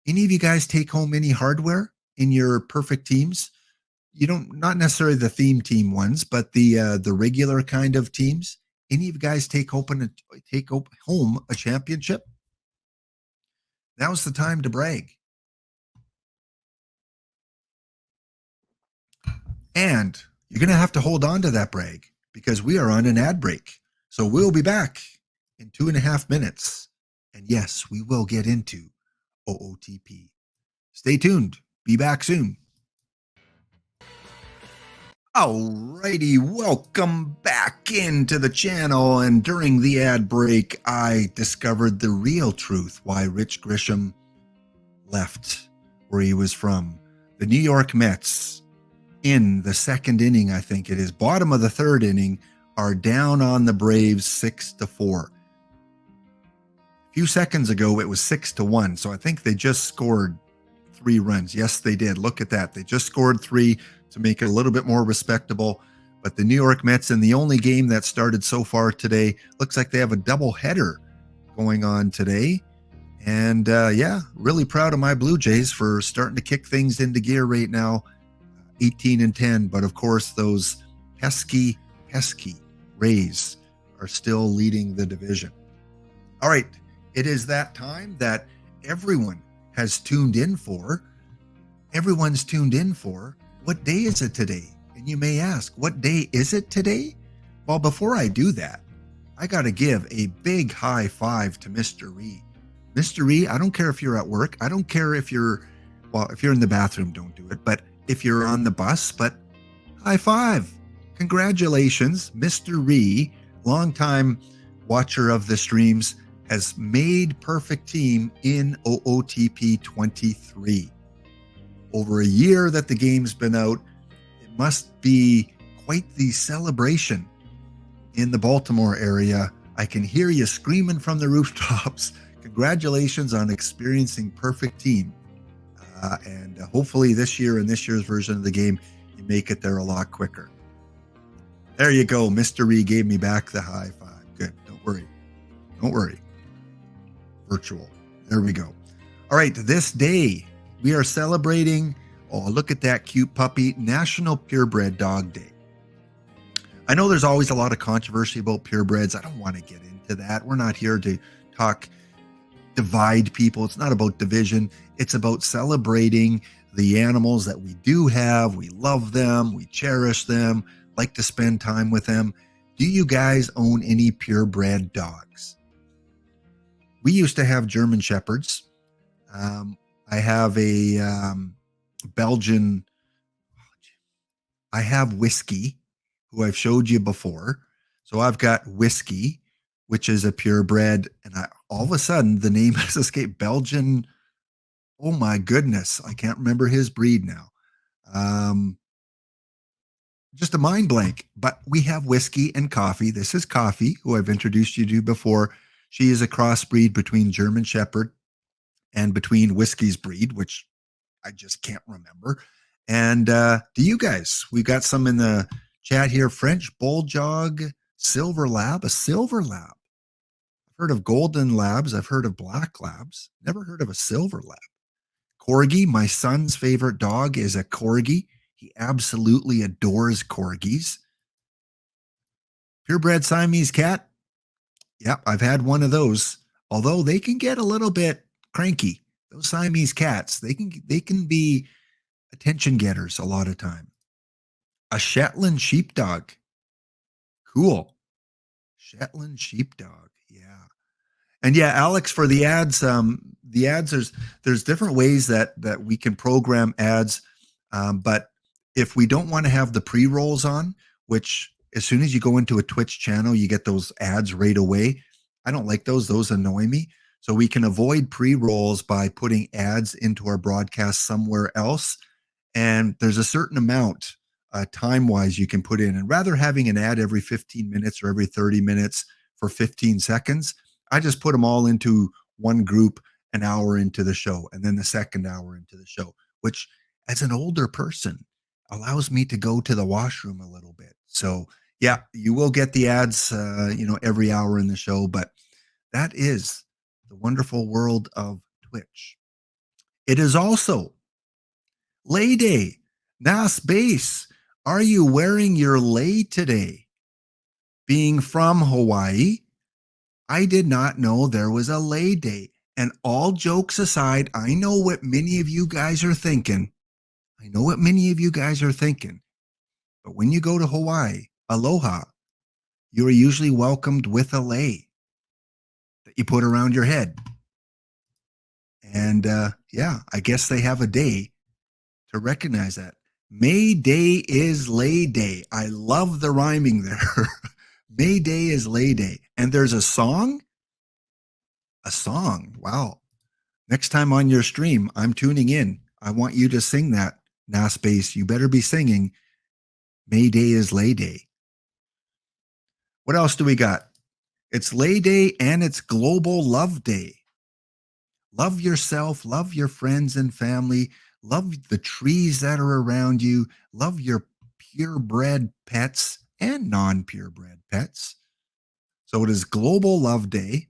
Any of you guys take home any hardware in your perfect teams? You don't, not necessarily the theme team ones, but the regular kind of teams. Any of you guys take home a championship? Now's the time to brag. And you're going to have to hold on to that brag because we are on an ad break. So we'll be back in 2.5 minutes. And yes, we will get into OOTP. Stay tuned. Be back soon. Alrighty, welcome back into the channel. And during the ad break, I discovered the real truth why Rich Grisham left where he was from. The New York Mets, in the second inning, I think it is, bottom of the third inning, are down on the Braves 6-4. A few seconds ago, it was 6-1. So I think they just scored 3 runs. Yes, they did. Look at that. They just scored 3 to make it a little bit more respectable. But the New York Mets, in the only game that started so far today, looks like they have a doubleheader going on today. And really proud of my Blue Jays for starting to kick things into gear right now. 18-10, but of course those pesky Rays are still leading the division. All right, it is that time that everyone has tuned in for. Everyone's tuned in for. What day is it today? And you may ask, what day is it today? Well, before I do that, I got to give a big high five to Mr. Reed. Mr. E, I don't care if you're at work. I don't care if you're, well, if you're in the bathroom, don't do it. But if you're on the bus, but high five. Congratulations, Mr. E, longtime watcher of the streams, has made perfect team in OOTP 23. Over a year that the game's been out, it must be quite the celebration in the Baltimore area. I can hear you screaming from the rooftops. Congratulations on experiencing perfect team. And hopefully this year and this year's version of the game, you make it there a lot quicker. There you go. Mr. E gave me back the high five. Good. Don't worry. Don't worry. Virtual. There we go. All right. This day, we are celebrating, oh, look at that cute puppy, National Purebred Dog Day. I know there's always a lot of controversy about purebreds. I don't want to get into that. We're not here to divide people. It's not about division. It's about celebrating the animals that we do have. We love them. We cherish them. Like to spend time with them. Do you guys own any purebred dogs? We used to have German Shepherds. I have a Belgian. I have Whiskey, who I've showed you before. So I've got Whiskey, which is a purebred, and all of a sudden the name has escaped. Belgian. Oh my goodness, I can't remember his breed now. Just a mind blank. But we have Whiskey and Coffee. This is Coffee, who I've introduced you to before. She is a crossbreed between German Shepherd and between Whiskey's breed, which I just can't remember. And do you guys? We've got some in the chat here. French Bulldog, Silver Lab, a Silver Lab. I've heard of Golden Labs. I've heard of Black Labs. Never heard of a Silver Lab. Corgi, my son's favorite dog is a Corgi. He absolutely adores Corgis. Purebred Siamese cat. Yep, I've had one of those. Although they can get a little bit cranky. Those Siamese cats, they can be attention getters a lot of time. A Shetland sheepdog. Cool. Shetland sheepdog. Yeah. And yeah, Alex, for the ads, there's different ways that we can program ads. But if we don't want to have the pre-rolls on, which as soon as you go into a Twitch channel, you get those ads right away. I don't like those. Those annoy me. So we can avoid pre-rolls by putting ads into our broadcast somewhere else. And there's a certain amount time-wise you can put in. And rather having an ad every 15 minutes or every 30 minutes for 15 seconds, I just put them all into one group an hour into the show and then the second hour into the show, which as an older person allows me to go to the washroom a little bit. So yeah, you will get the ads, every hour in the show, but that is the wonderful world of Twitch. It is also Lay Day. Nice base. Are you wearing your lei today? Being from Hawaii, I did not know there was a Lay Day. And all jokes aside, I know what many of you guys are thinking. But when you go to Hawaii, aloha, you are usually welcomed with a lei that you put around your head. And I guess they have a day to recognize that. May Day is Lay Day. I love the rhyming there. May Day is Lay Day. And there's a song. A song. Wow. Next time on your stream, I'm tuning in. I want you to sing that, Naspace. You better be singing May Day is Lay Day. What else do we got? It's Lay Day and it's Global Love Day. Love yourself, love your friends and family, love the trees that are around you, love your purebred pets and non-purebred pets. So it is Global Love Day.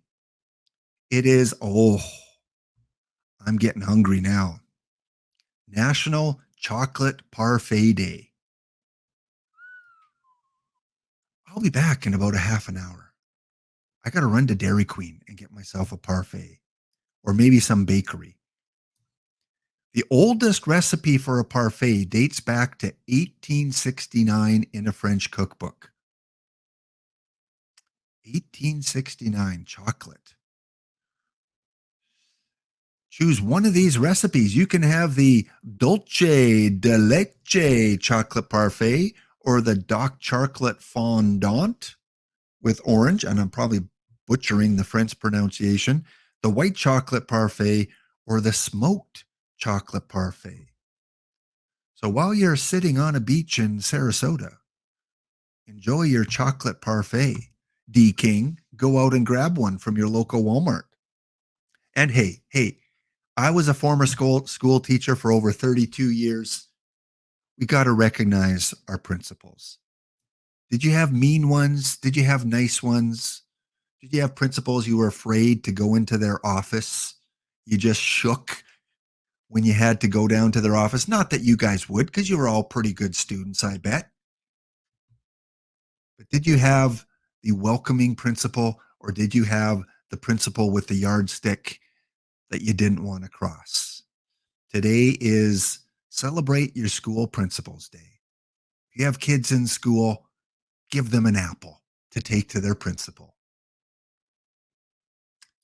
It is, I'm getting hungry now. National Chocolate Parfait Day. I'll be back in about a half an hour. I got to run to Dairy Queen and get myself a parfait or maybe some bakery. The oldest recipe for a parfait dates back to 1869 in a French cookbook. 1869, chocolate. Choose one of these recipes. You can have the Dolce de Leche chocolate parfait or the dark chocolate fondant with orange, and I'm probably butchering the French pronunciation, the white chocolate parfait or the smoked chocolate parfait. So while you're sitting on a beach in Sarasota, enjoy your chocolate parfait. DKing, go out and grab one from your local Walmart. And hey, I was a former school teacher for over 32 years. We got to recognize our principals. Did you have mean ones? Did you have nice ones? Did you have principals you were afraid to go into their office? You just shook when you had to go down to their office? Not that you guys would, because you were all pretty good students, I bet. But did you have the welcoming principal, or did you have the principal with the yardstick that you didn't want to cross? Today is Celebrate Your School Principals Day. If you have kids in school, give them an apple to take to their principal.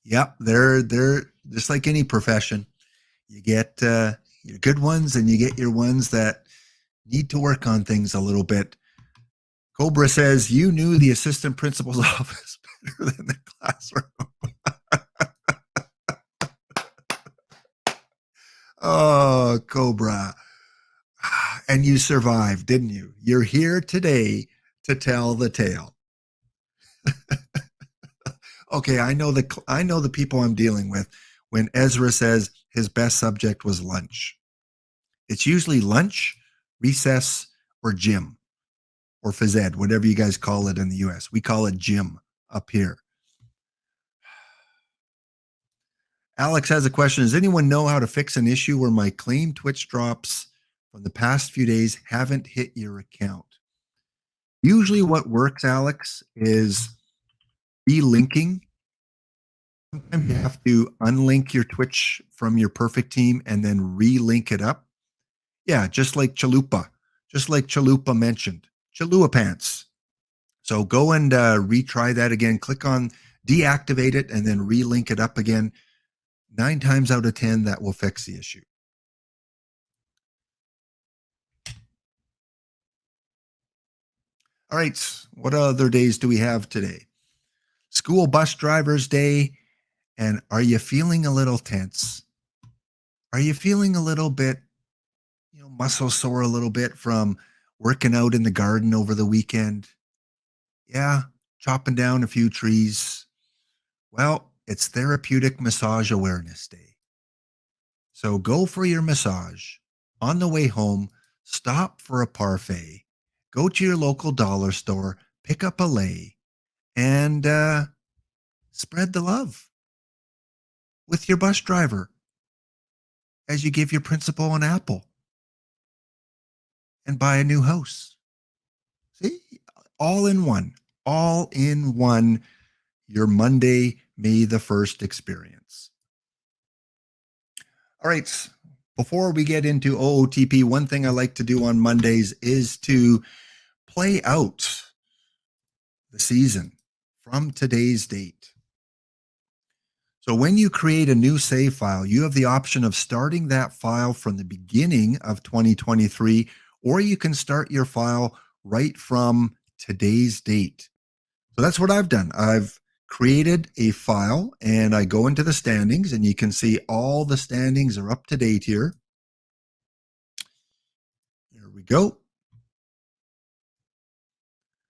Yep, they're just like any profession. You get your good ones and you get your ones that need to work on things a little bit. Cobra says you knew the assistant principal's office better than the classroom. Oh, Cobra. And you survived, didn't you? You're here today to tell the tale. Okay, I know the people I'm dealing with when Ezra says his best subject was lunch. It's usually lunch, recess, or gym, or phys ed, whatever you guys call it in the US. We call it gym up here. Alex has a question. Does anyone know how to fix an issue where my claim Twitch drops from the past few days haven't hit your account? Usually what works, Alex, is relinking. Sometimes you have to unlink your Twitch from your perfect team and then relink it up. Yeah, just like Chalupa mentioned. Chalua pants. So go and retry that again. Click on deactivate it and then relink it up again. 9 times out of 10, that will fix the issue. All right, what other days do we have today? School bus drivers day. And are you feeling a little tense? Are you feeling a little bit, muscle sore a little bit from working out in the garden over the weekend? Yeah, chopping down a few trees. Well, it's Therapeutic Massage Awareness Day. So go for your massage. On the way home, stop for a parfait. Go to your local dollar store, pick up a lei, and spread the love with your bus driver as you give your principal an apple and buy a new house. See, all in one, your Monday, May the 1st experience. All right. Before we get into OOTP, one thing I like to do on Mondays is to play out the season from today's date. So when you create a new save file, you have the option of starting that file from the beginning of 2023, or you can start your file right from today's date. So that's what I've done. I've created a file and I go into the standings and you can see all the standings are up to date here. There we go.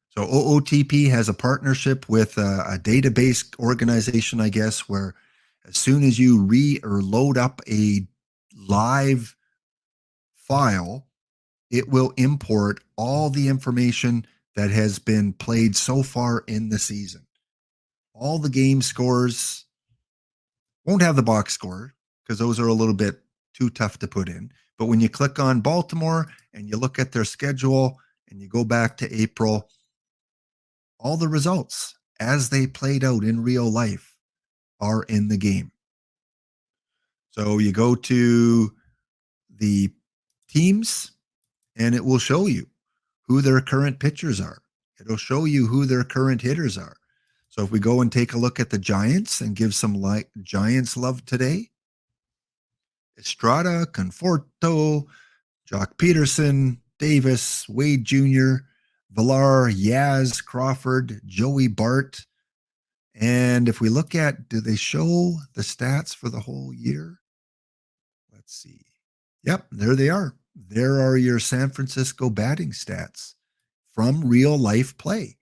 So OOTP has a partnership with a database organization, I guess, where as soon as you load up a live file, it will import all the information that has been played so far in the season. All the game scores. Won't have the box score because those are a little bit too tough to put in. But when you click on Baltimore and you look at their schedule and you go back to April, all the results as they played out in real life are in the game. So you go to the teams and it will show you who their current pitchers are. It'll show you who their current hitters are. So if we go and take a look at the Giants and give some Giants love today, Estrada, Conforto, Jock Peterson, Davis, Wade Jr., Villar, Yaz, Crawford, Joey Bart. And if we look at, do they show the stats for the whole year? Let's see. Yep, there they are. There are your San Francisco batting stats from real life play,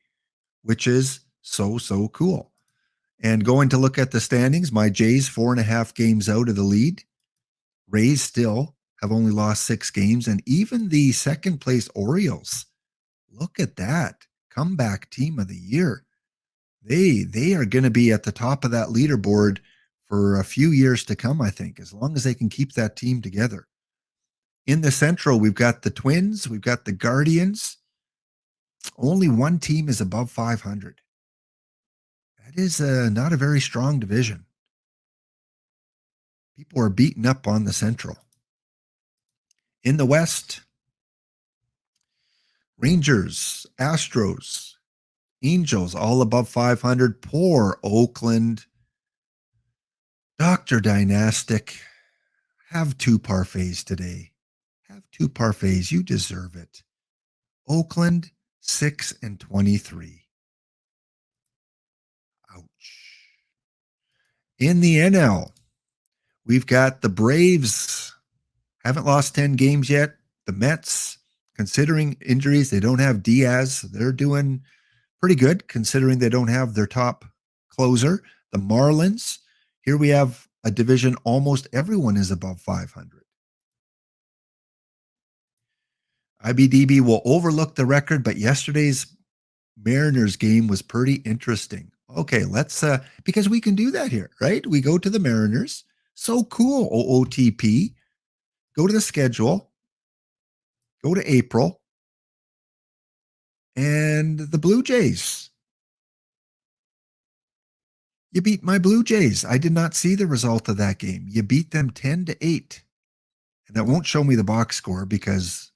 which is so cool. And going to look at the standings, my Jays 4.5 games out of the lead. Rays still have only lost 6 games. And even the second place Orioles, look at that. Comeback team of the year. They are going to be at the top of that leaderboard for a few years to come, I think, as long as they can keep that team together. In the Central, we've got the Twins, we've got the Guardians. Only one team is above 500. That is not a very strong division. People are beaten up on the Central. In the West, Rangers, Astros, Angels, all above 500. Poor Oakland. Dr. Dynastic, have 2 parfaits today. Have 2 parfaits. You deserve it. Oakland, 6-23. Ouch. In the NL, we've got the Braves. Haven't lost 10 games yet. The Mets, considering injuries, they don't have Diaz. They're doing pretty good considering they don't have their top closer. The Marlins, here we have a division almost everyone is above 500. IBDB will overlook the record, but yesterday's Mariners game was pretty interesting. Okay, let's because we can do that here, right? We go to the Mariners. So cool, OOTP. Go to the schedule. Go to April. And the Blue Jays. You beat my Blue Jays. I did not see the result of that game. You beat them 10-8. And that won't show me the box score because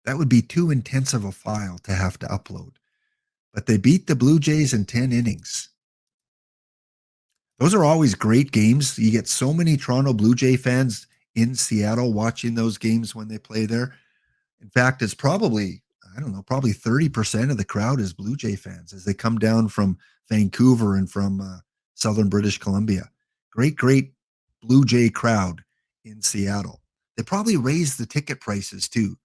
that would be too intense of a file to have to upload. But they beat the Blue Jays in 10 innings. Those are always great games. You get so many Toronto Blue Jay fans in Seattle watching those games when they play there. In fact, it's probably, I don't know, probably 30% of the crowd is Blue Jay fans as they come down from Vancouver and from southern British Columbia. Great Blue Jay crowd in Seattle. They probably raise the ticket prices too.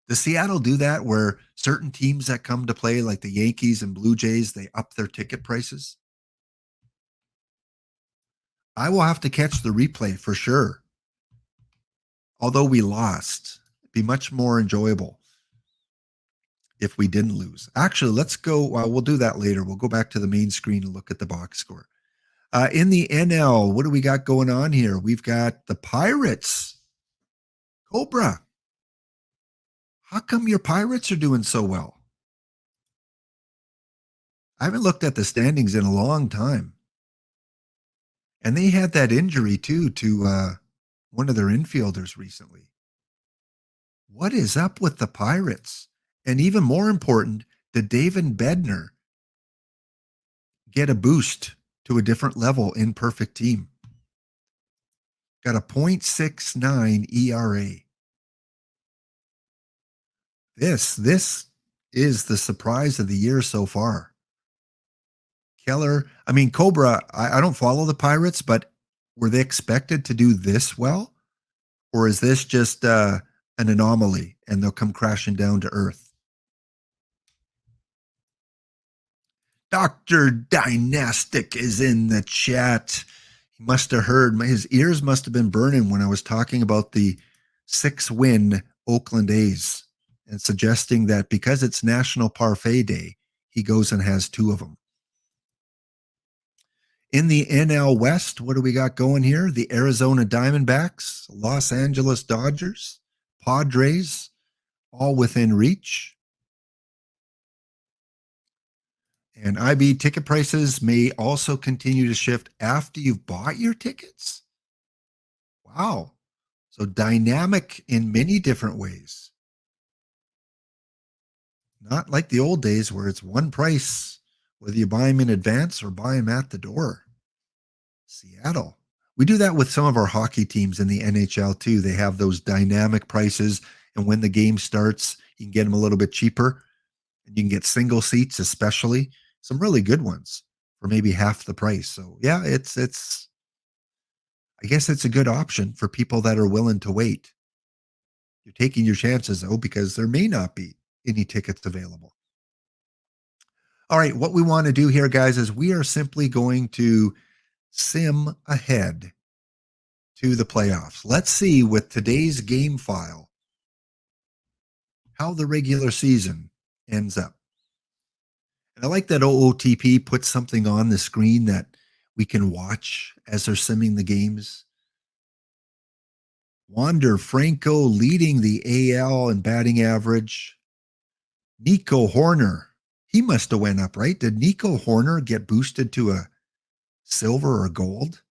Does Seattle do that where certain teams that come to play, like the Yankees and Blue Jays, they up their ticket prices? I will have to catch the replay for sure. Although we lost, it'd be much more enjoyable if we didn't lose. Actually, let's go. We'll do that later. We'll go back to the main screen and look at the box score. In the NL, what do we got going on here? We've got the Pirates. Cobra. How come your Pirates are doing so well? I haven't looked at the standings in a long time. And they had that injury too to one of their infielders recently. What is up with the Pirates? And even more important, did David Bednar get a boost to a different level in perfect team? Got a .69 ERA. This is the surprise of the year so far. Keller, I mean, Cobra, I don't follow the Pirates, but were they expected to do this well? Or is this just an anomaly and they'll come crashing down to earth? Dr. Dynastic is in the chat. He must have heard, his ears must have been burning when I was talking about the 6-win Oakland A's and suggesting that because it's National Parfait Day, he goes and has 2 of them. In the NL West, what do we got going here? The Arizona Diamondbacks, Los Angeles Dodgers, Padres, all within reach. And IB ticket prices may also continue to shift after you've bought your tickets. Wow. So dynamic in many different ways. Not like the old days where it's one price, whether you buy them in advance or buy them at the door. Seattle. We do that with some of our hockey teams in the NHL too. They have those dynamic prices, and when the game starts, you can get them a little bit cheaper, and you can get single seats, especially some really good ones for maybe half the price. So yeah, it's I guess it's a good option for people that are willing to wait. You're taking your chances though, because there may not be any tickets available. All right, what we want to do here, guys, is we are simply going to sim ahead to the playoffs. Let's see with today's game file how the regular season ends up. And I like that OOTP puts something on the screen that we can watch as they're simming the games. Wander Franco leading the AL in batting average. Nico Horner, he must have went up, right? Did Nico Horner get boosted to a silver or gold?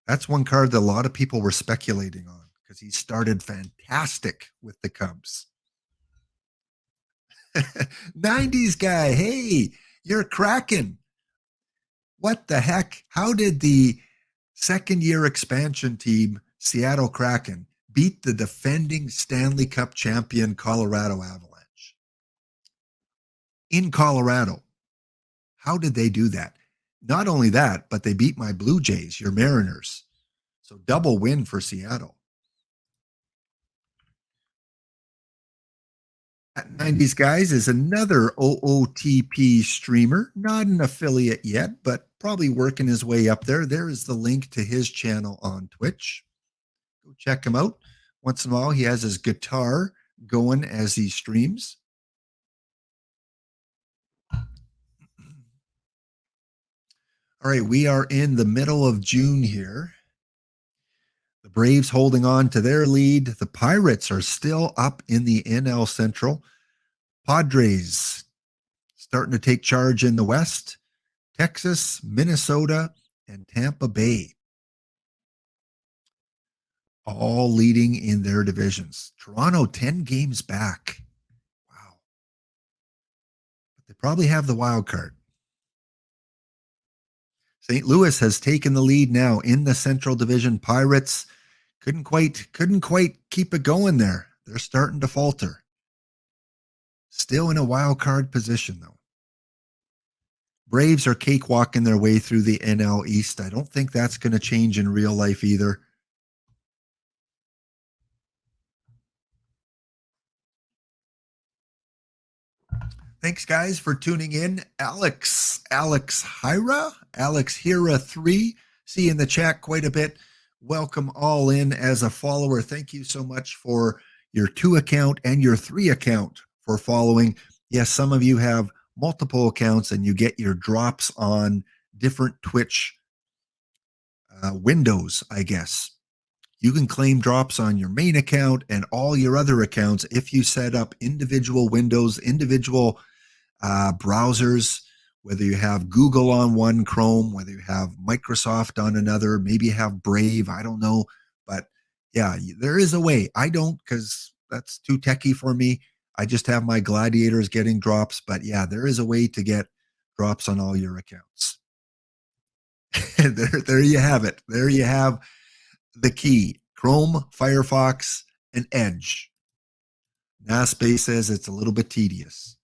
That's one card that a lot of people were speculating on because he started fantastic with the Cubs. 90s guy, hey, you're cracking. What the heck? How did the second year expansion team, Seattle Kraken, beat the defending Stanley Cup champion Colorado Avalanche? In Colorado. How did they do that? Not only that, but they beat my Blue Jays, your Mariners. So double win for Seattle. At 90s Guys is another OOTP streamer, not an affiliate yet, but probably working his way up there. There is the link to his channel on Twitch. Go check him out. Once in a while, he has his guitar going as he streams. All right, we are in the middle of June here. The Braves holding on to their lead. The Pirates are still up in the NL Central. Padres starting to take charge in the West. Texas, Minnesota, and Tampa Bay all leading in their divisions. Toronto 10 games back. Wow. But they probably have the wild card. St. Louis has taken the lead now in the Central Division. Pirates couldn't quite keep it going there. They're starting to falter. Still in a wild card position though. Braves are cakewalking their way through the NL East. I don't think that's going to change in real life either. Thanks, guys, for tuning in. Alex Hira 3. See you in the chat quite a bit. Welcome all in as a follower. Thank you so much for your 2 account and your 3 account for following. Yes, some of you have multiple accounts and you get your drops on different Twitch windows, I guess. You can claim drops on your main account and all your other accounts if you set up individual windows, individual browsers, whether you have Google on one, Chrome, whether you have Microsoft on another, maybe you have Brave, I don't know. But yeah, there is a way. I don't, because that's too techie for me. I just have my gladiators getting drops. But yeah, there is a way to get drops on all your accounts. there you have it. There you have the key. Chrome, Firefox, and Edge. NASPay says it's a little bit tedious.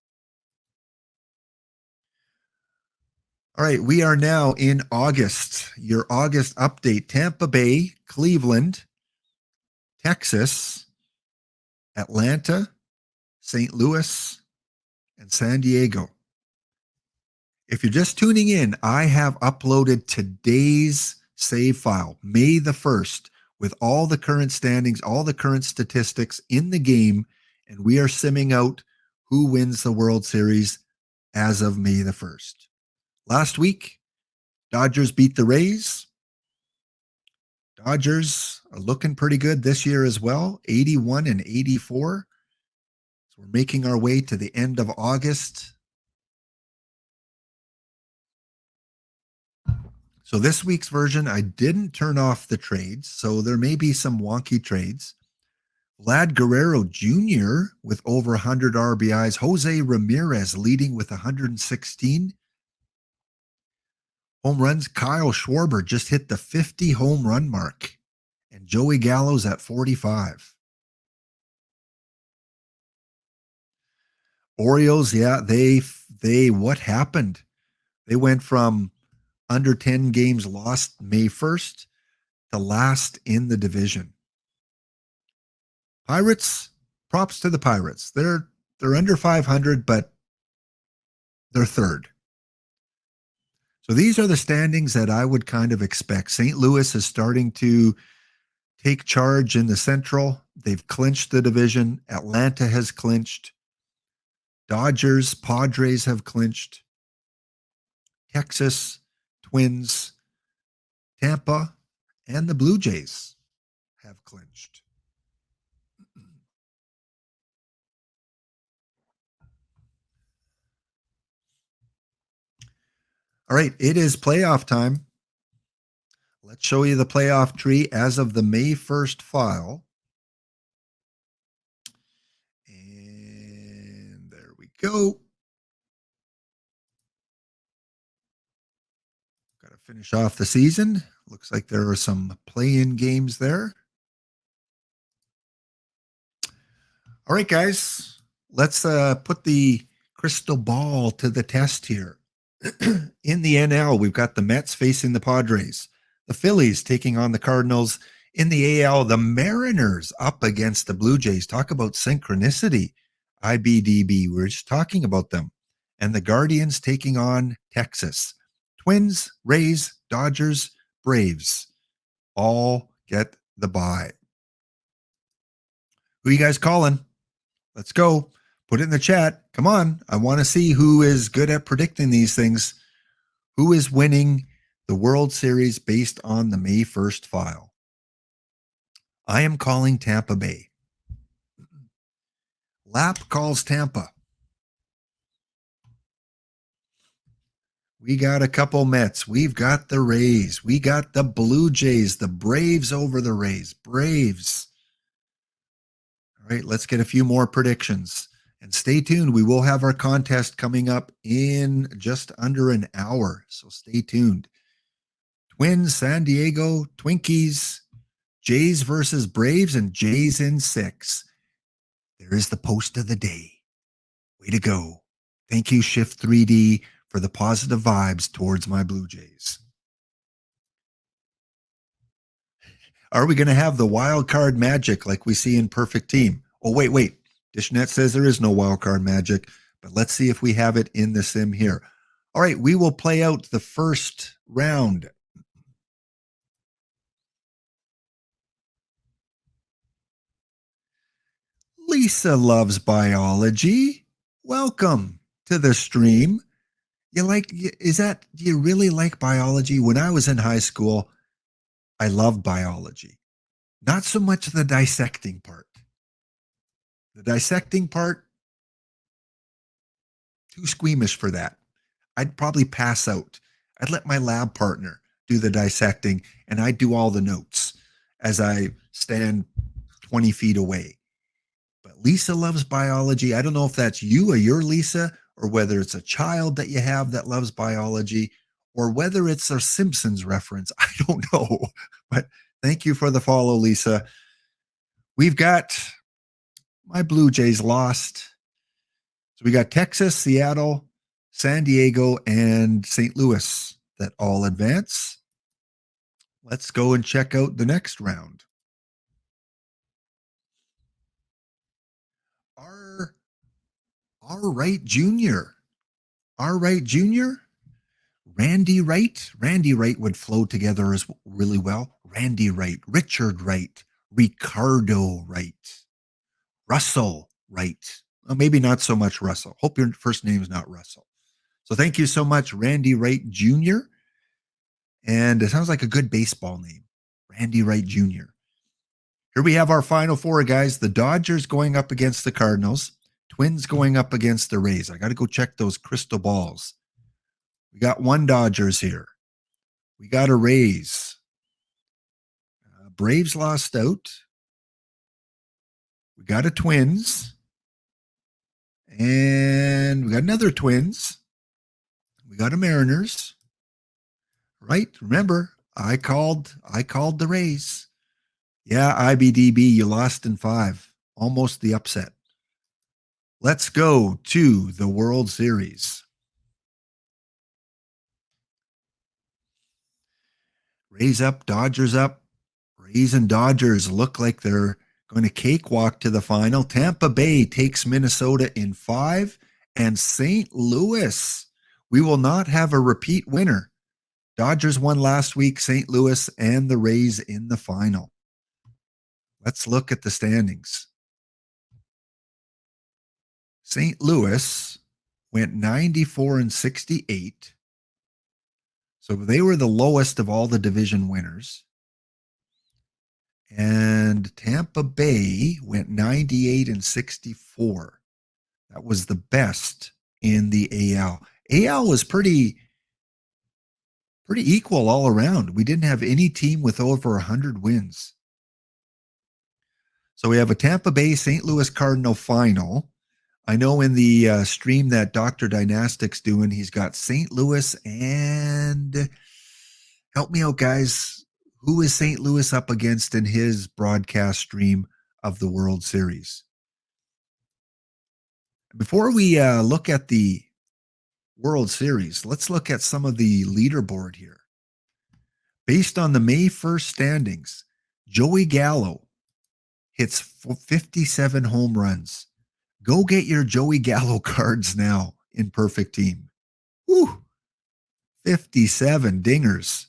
All right, we are now in August. Your August update: Tampa Bay, Cleveland, Texas, Atlanta, St. Louis, and San Diego. If you're just tuning in, I have uploaded today's save file, May the 1st, with all the current standings, all the current statistics in the game, and we are simming out who wins the World Series as of May the 1st. Last week, Dodgers beat the Rays. Dodgers are looking pretty good this year as well, 81 and 84. So we're making our way to the end of August. So this week's version, I didn't turn off the trades, so there may be some wonky trades. Vlad Guerrero Jr. with over 100 RBIs. Jose Ramirez leading with 116. Home runs, Kyle Schwarber just hit the 50 home run mark. And Joey Gallo's at 45. Orioles, yeah, they what happened? They went from under 10 games lost May 1st to last in the division. Pirates, props to the Pirates. They're under 500, but they're third. So these are the standings that I would kind of expect. St. Louis is starting to take charge in the Central. They've clinched the division. Atlanta has clinched. Dodgers, Padres have clinched. Texas, Twins, Tampa, and the Blue Jays have clinched. All right, it is playoff time. Let's show you the playoff tree as of the May 1st file. And there we go. Got to finish off the season. Looks like there are some play-in games there. All right, guys, let's put the crystal ball to the test here. In the NL, we've got the Mets facing the Padres, the Phillies taking on the Cardinals. In the AL, the Mariners up against the Blue Jays. Talk about synchronicity. IBDB, we're just talking about them. And the Guardians taking on Texas. Twins, Rays, Dodgers, Braves all get the bye. Who you guys calling? Let's go. Put it in the chat. Come on. I want to see who is good at predicting these things. Who is winning the World Series based on the May 1st file? I am calling Tampa Bay. Lap calls Tampa. We got a couple Mets. We've got the Rays. We got the Blue Jays. The Braves over the Rays. Braves. All right, let's get a few more predictions. And stay tuned. We will have our contest coming up in just under an hour. So stay tuned. Twins, San Diego, Twinkies, Jays versus Braves, and Jays in 6. There is the post of the day. Way to go. Thank you, Shift 3D, for the positive vibes towards my Blue Jays. Are we going to have the wild card magic like we see in Perfect Team? Oh, wait. Dishnet says there is no wild card magic, but let's see if we have it in the sim here. All right, we will play out the first round. Lisa loves biology. Welcome to the stream. Do you really like biology? When I was in high school, I loved biology. Not so much the dissecting part. The dissecting part, too squeamish for that. I'd probably pass out. I'd let my lab partner do the dissecting, and I'd do all the notes as I stand 20 feet away. But Lisa loves biology. I don't know if that's you or your Lisa, or whether it's a child that you have that loves biology, or whether it's a Simpsons reference. I don't know. But thank you for the follow, Lisa. We've got my Blue Jays lost. So we got Texas, Seattle, San Diego, and St. Louis that all advance. Let's go and check out the next round. R. Wright Jr. Randy Wright would flow together as really well. Randy Wright, Richard Wright, Ricardo Wright, Russell Wright. Well, maybe not so much Russell. Hope your first name is not Russell. So thank you so much, Randy Wright Jr. And it sounds like a good baseball name, Randy Wright Jr. Here we have our final four, guys. The Dodgers going up against the Cardinals. Twins going up against the Rays. I got to go check those crystal balls. We got one Dodgers here. We got a Rays. Braves lost out. We got a Twins. And we got another Twins. We got a Mariners. right? Remember, I called the Rays. Yeah, IBDB, you lost in 5. Almost the upset. Let's go to the World Series. Rays up, Dodgers up. Rays and Dodgers look like they're going to cakewalk to the final. Tampa Bay takes Minnesota in 5. And St. Louis, we will not have a repeat winner. Dodgers won last week, St. Louis and the Rays in the final. Let's look at the standings. St. Louis went 94 and 68. So they were the lowest of all the division winners. And Tampa Bay went 98 and 64. That was the best in the AL. AL was pretty equal all around. We didn't have any team with over 100 wins. So we have a Tampa Bay St. Louis Cardinal final. I know in the stream that Dr. Dynastic's doing, he's got St. Louis and help me out, guys. Who is St. Louis up against in his broadcast stream of the World Series? Before we look at the World Series, let's look at some of the leaderboard here. Based on the May 1st standings, Joey Gallo hits 57 home runs. Go get your Joey Gallo cards now in Perfect Team. Woo! 57 dingers.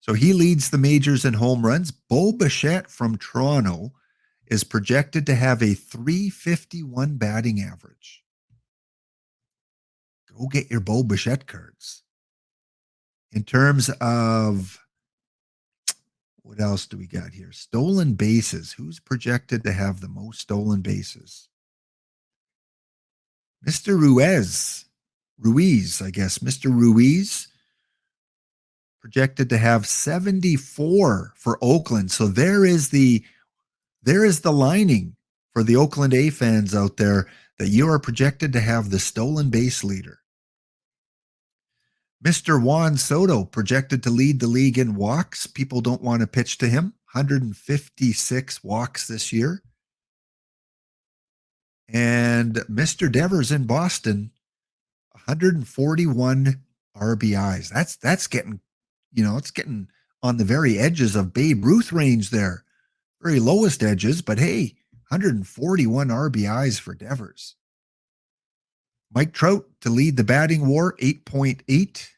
So he leads the majors in home runs. Bo Bichette from Toronto is projected to have a .351 batting average. Go get your Bo Bichette cards. In terms of what else do we got here? Stolen bases. Who's projected to have the most stolen bases? Mr. Ruiz, I guess. Mr. Ruiz projected to have 74 for Oakland. So there is the lining for the Oakland A fans out there that you are projected to have the stolen base leader. Mr. Juan Soto projected to lead the league in walks. People don't want to pitch to him. 156 walks this year. And Mr. Devers in Boston, 141 RBIs. That's getting, it's getting on the very edges of Babe Ruth range there. Very lowest edges, but hey, 141 RBIs for Devers. Mike Trout to lead the batting war, 8.8.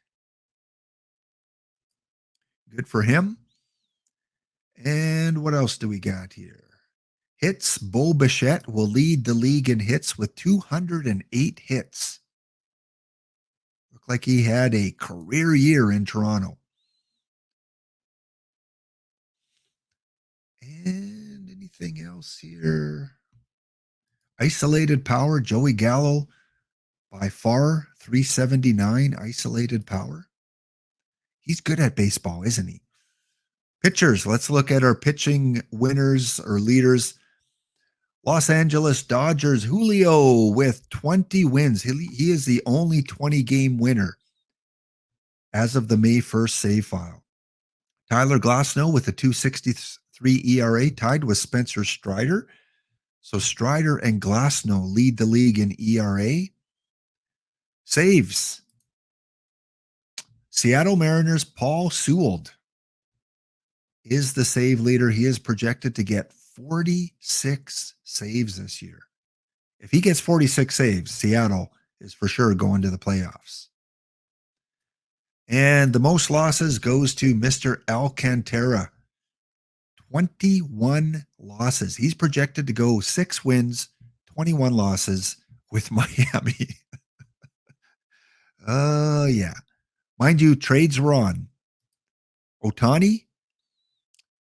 Good for him. And what else do we got here? Hits. Bo Bichette will lead the league in hits with 208 hits. Looked like he had a career year in Toronto. And anything else here? Isolated power, Joey Gallo, by far 379 isolated power. He's good at baseball, isn't he? Pitchers, let's look at our pitching winners or leaders. Los Angeles Dodgers, Julio with 20 wins. He is the only 20-game winner as of the May 1st save file. Tyler Glasnow with a 2.63 ERA, tied with Spencer Strider. So Strider and Glasnow lead the league in ERA. Saves. Seattle Mariners' Paul Sewald is the save leader. He is projected to get 46 saves this year. If he gets 46 saves, Seattle is for sure going to the playoffs. And the most losses goes to Mr. Alcantara. 21 losses. He's projected to go 6 wins, 21 losses with Miami. Yeah. Mind you, trades were on. Ohtani,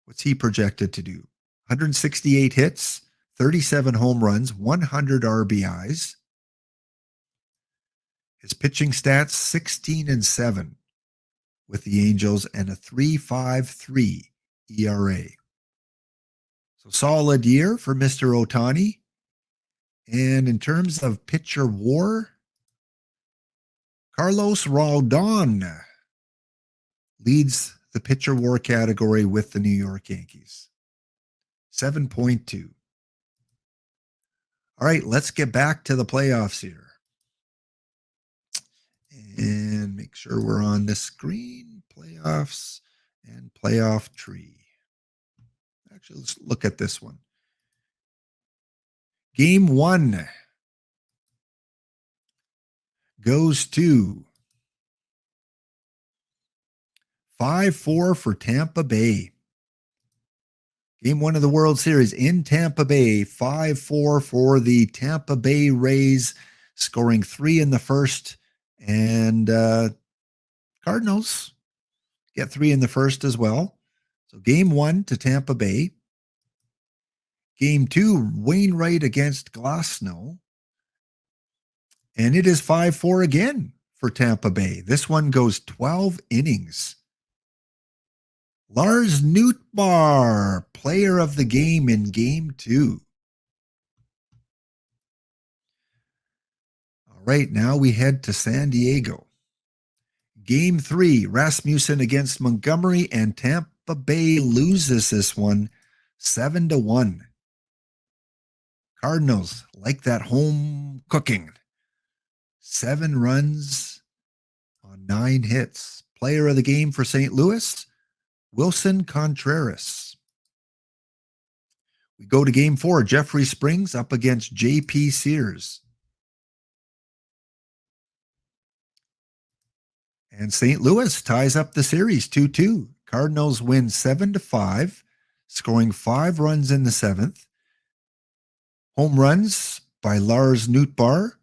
what's he projected to do? 168 hits, 37 home runs, 100 RBIs. His pitching stats, 16 and 7 with the Angels and a 3.53 ERA. So solid year for Mr. Ohtani. And in terms of pitcher WAR, Carlos Rodon leads the pitcher WAR category with the New York Yankees. 7.2. All right, let's get back to the playoffs here. And make sure we're on the screen. Playoffs and playoff tree. Actually, let's look at this one. Game 1 goes to 5-4 for Tampa Bay. Game 1 of the World Series in Tampa Bay, 5-4 for the Tampa Bay Rays, scoring 3 in the first. And Cardinals get 3 in the first as well. So game 1 to Tampa Bay. Game 2, Wainwright against Glasnow. And it is 5-4 again for Tampa Bay. This one goes 12 innings. Lars Nootbaar, player of the game in game 2. All right, now we head to San Diego. Game 3, Rasmussen against Montgomery, and Tampa Bay loses this one 7-1. Cardinals like that home cooking. 7 runs on 9 hits. Player of the game for St. Louis, Wilson Contreras. We go to game 4, Jeffrey Springs up against J.P. Sears. And St. Louis ties up the series 2-2. Cardinals win 7-5, scoring 5 runs in the 7th. Home runs by Lars Nootbaar,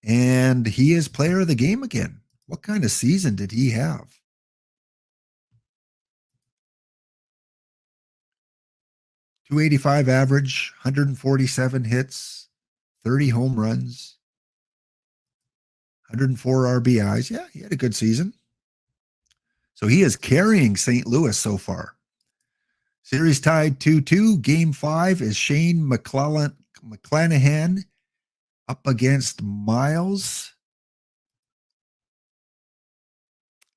and he is player of the game again. What kind of season did he have? .285 average, 147 hits, 30 home runs, 104 RBIs. Yeah, he had a good season. So he is carrying St. Louis so far. Series tied 2-2. Game 5 is Shane McClanahan up against Miles.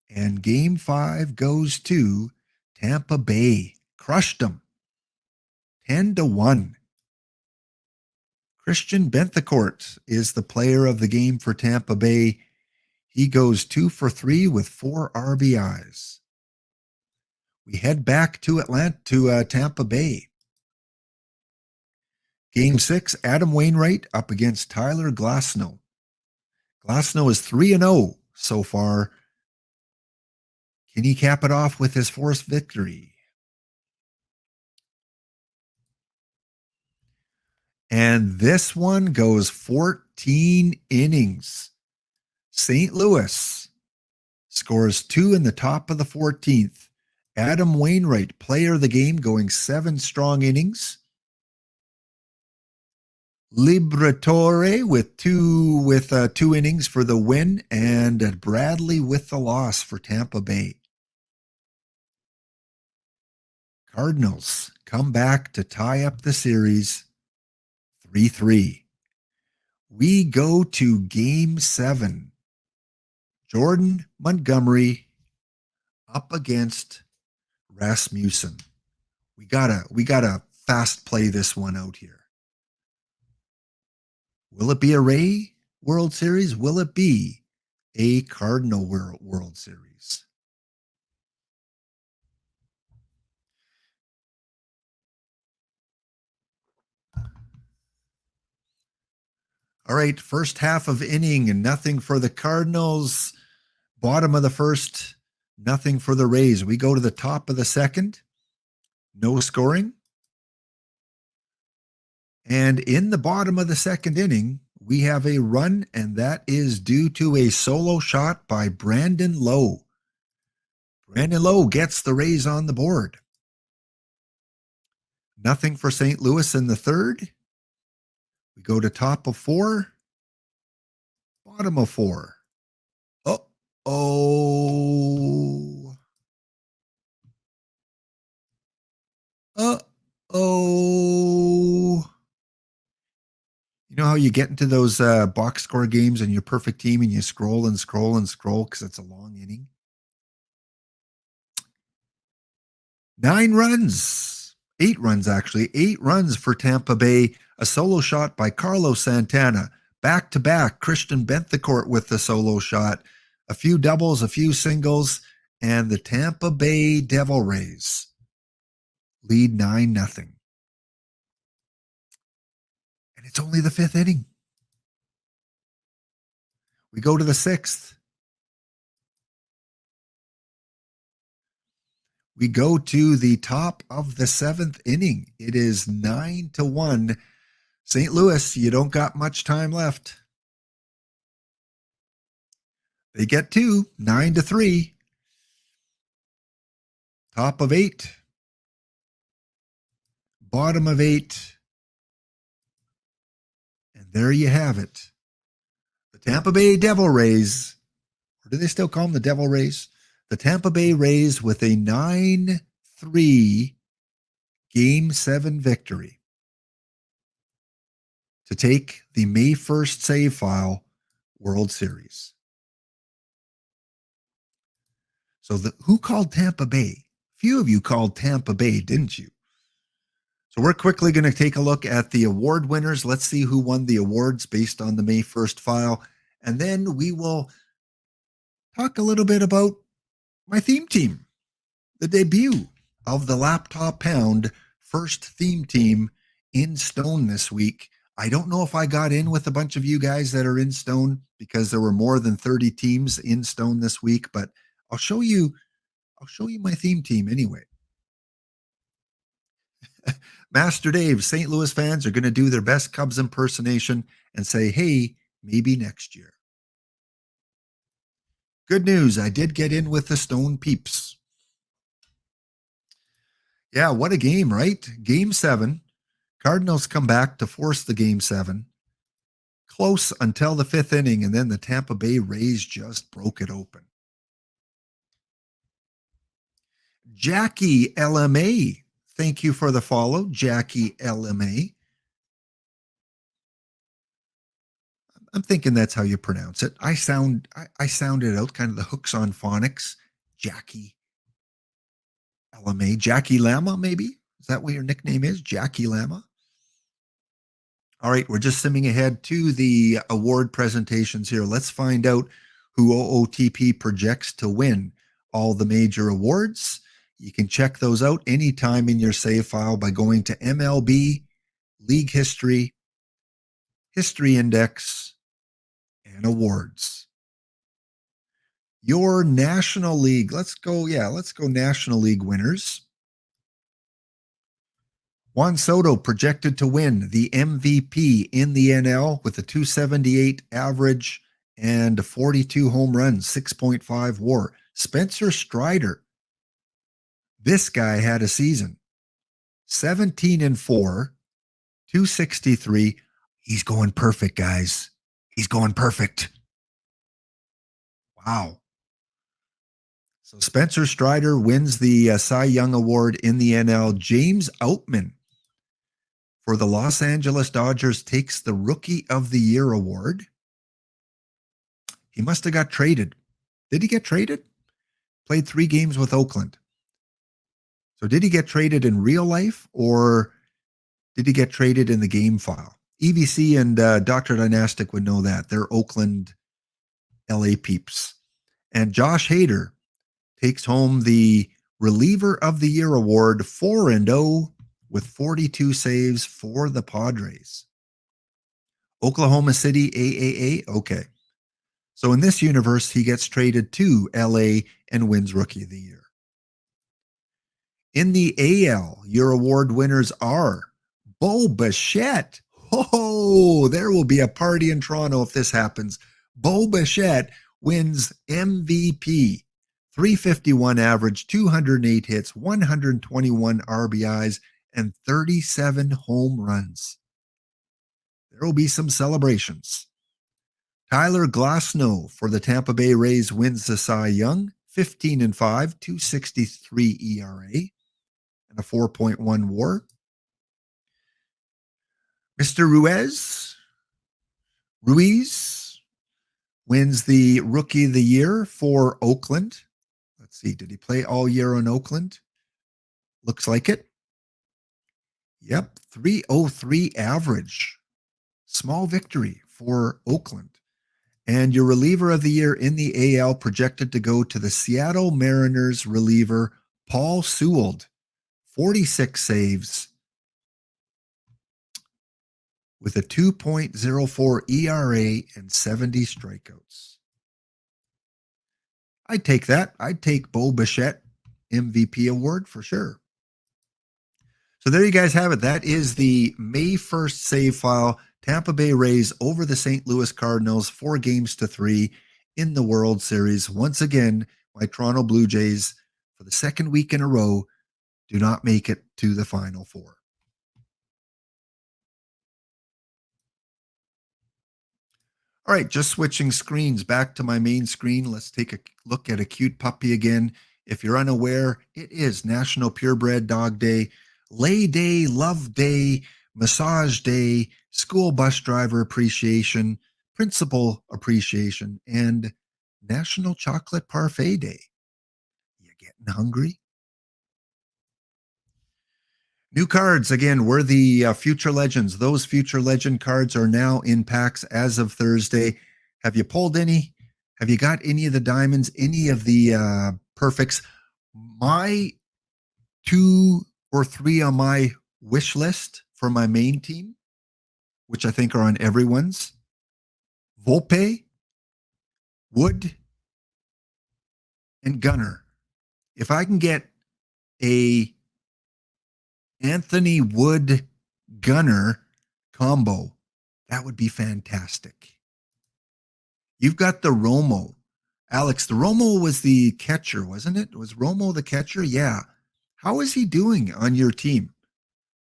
And game 5 goes to Tampa Bay. Crushed them. 10-1. Christian Benthecourt is the player of the game for Tampa Bay. He goes 2 for 3 with 4 RBIs. We head back to Tampa Bay. Game 6, Adam Wainwright up against Tyler Glasnow. Glasnow is 3-0 so far. Can he cap it off with his 4th victory? And this one goes 14 innings. St. Louis scores 2 in the top of the 14th. Adam Wainwright, player of the game, going 7 strong innings. Liberatore with two innings for the win, and Bradley with the loss for Tampa Bay. Cardinals come back to tie up the series 3-3. We go to game 7. Jordan Montgomery up against Rasmussen. We gotta fast play this one out here. Will it be a Ray World Series? Will it be a Cardinal World Series? All right, first half of inning and nothing for the Cardinals. Bottom of the first, nothing for the Rays. We go to the top of the second, no scoring. And in the bottom of the second inning, we have a run, and that is due to a solo shot by Brandon Lowe. Brandon Lowe gets the Rays on the board. Nothing for St. Louis in the third. We go to top of 4, bottom of 4. Uh-oh. Uh-oh. know how you get into those box score games and your perfect team and you scroll and scroll and scroll because it's a long inning? 9 runs, 8 runs actually, 8 runs for Tampa Bay. A solo shot by Carlos Santana. Back to back, Christian Benthacourt with the solo shot. A few doubles, a few singles, and the Tampa Bay Devil Rays lead 9-0. And it's only the 5th inning. We go to the 6th. We go to the top of the 7th inning. It is 9-1. St. Louis, you don't got much time left. They get 2, 9-3. Top of 8. Bottom of 8. And there you have it. The Tampa Bay Devil Rays, or do they still call them the Devil Rays? The Tampa Bay Rays with a 9-3 Game 7 victory to take the May 1st save file World Series. So who called Tampa Bay? A few of you called Tampa Bay, didn't you? So we're quickly going to take a look at the award winners. Let's see who won the awards based on the May 1st file. And then we will talk a little bit about my theme team, the debut of the Laptop Pound first theme team in Stone this week. I don't know if I got in with a bunch of you guys that are in Stone because there were more than 30 teams in Stone this week, but I'll show you my theme team anyway. Master Dave, St. Louis fans are going to do their best Cubs impersonation and say, hey, maybe next year. Good news, I did get in with the Stone peeps. Yeah, what a game, right? Game 7. Cardinals come back to force the Game 7. Close until the 5th inning, and then the Tampa Bay Rays just broke it open. Jackie LMA. Thank you for the follow, Jackie LMA. I'm thinking that's how you pronounce it. I sounded out, kind of the hooks on phonics. Jackie LMA. Jackie Lama, maybe? Is that what your nickname is? Jackie Lama? All right, we're just simming ahead to the award presentations here. Let's find out who OOTP projects to win all the major awards. You can check those out anytime in your save file by going to MLB, League History, History Index, and Awards. Your National League. Let's go National League winners. Juan Soto projected to win the MVP in the NL with a 278 average and 42 home runs, 6.5 WAR. Spencer Strider. This guy had a season. 17-4, 263. He's going perfect, guys. He's going perfect. Wow. So Spencer Strider wins the Cy Young Award in the NL. James Outman for the Los Angeles Dodgers takes the Rookie of the Year award. He must have got traded. Did he get traded? Played 3 games with Oakland. So did he get traded in real life or did he get traded in the game file? EVC and Dr. Dynastic would know that. They're Oakland, LA peeps. And Josh Hader takes home the Reliever of the Year award, 4-0 with 42 saves for the Padres. Oklahoma City AAA, okay. So in this universe, he gets traded to LA and wins Rookie of the Year. In the AL, your award winners are Bo Bichette. Oh, there will be a party in Toronto if this happens. Bo Bichette wins MVP. 351 average, 208 hits, 121 RBIs, and 37 home runs. There will be some celebrations. Tyler Glasnow for the Tampa Bay Rays wins the Cy Young, 15-5, 263 ERA, and a 4.1 WAR. Mr. Ruiz Ruiz wins the Rookie of the Year for Oakland. Let's see, did he play all year on Oakland? Looks like it. Yep, 303 average. Small victory for Oakland. And your reliever of the year in the AL projected to go to the Seattle Mariners reliever, Paul Sewald. 46 saves with a 2.04 ERA and 70 strikeouts. I'd take that. I'd take Bo Bichette MVP award for sure. So there you guys have it. That is the May 1st save file. Tampa Bay Rays over the St. Louis Cardinals, 4-3 in the World Series. Once again, my Toronto Blue Jays, for the second week in a row, do not make it to the Final Four. All right, just switching screens back to my main screen. Let's take a look at a cute puppy again. If you're unaware, it is National Purebred Dog Day, Lay Day, Love Day, Massage Day, School Bus Driver Appreciation, Principal Appreciation, and National Chocolate Parfait Day. You getting hungry? New cards, again, we're the Future Legends. Those Future Legend cards are now in packs as of Thursday. Have you pulled any? Have you got any of the diamonds, any of the perfects? My 2 or 3 on my wish list for my main team, which I think are on everyone's, Volpe, Wood, and Gunner. If I can get a Anthony Wood Gunner combo, that would be fantastic. You've got the Romo. Alex, the Romo was the catcher, wasn't it? Was Romo the catcher? Yeah. How is he doing on your team?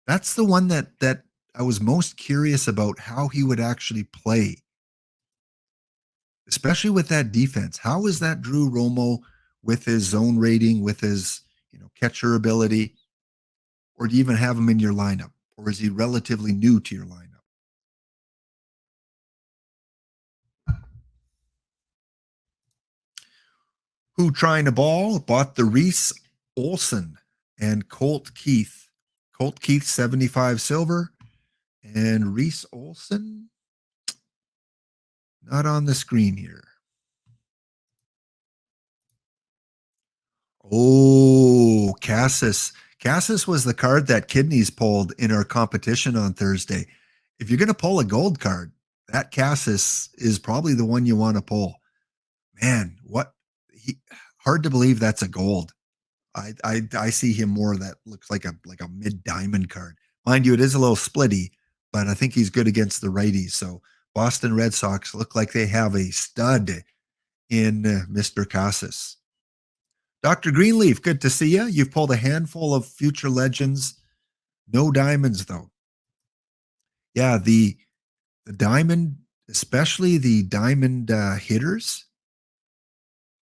That's the one that I was most curious about, how he would actually play, especially with that defense. How is that Drew Romo with his zone rating, with his catcher ability? Or do you even have him in your lineup? Or is he relatively new to your lineup? Who trying to ball? Bought the Reese Olson and Colt Keith. Colt Keith, 75 silver. And Reese Olson, not on the screen here. Oh, Cassis. Cassis was the card that Kidneys pulled in our competition on Thursday. If you're going to pull a gold card, that Cassis is probably the one you want to pull. Man, hard to believe that's a gold. I see him more that looks like a mid diamond card. Mind you, it is a little splitty, but I think he's good against the righties. So Boston Red Sox look like they have a stud in Mr. Casas. Dr. Greenleaf, good to see you. You've pulled a handful of Future Legends. No diamonds, though. Yeah, the diamond, especially the diamond hitters,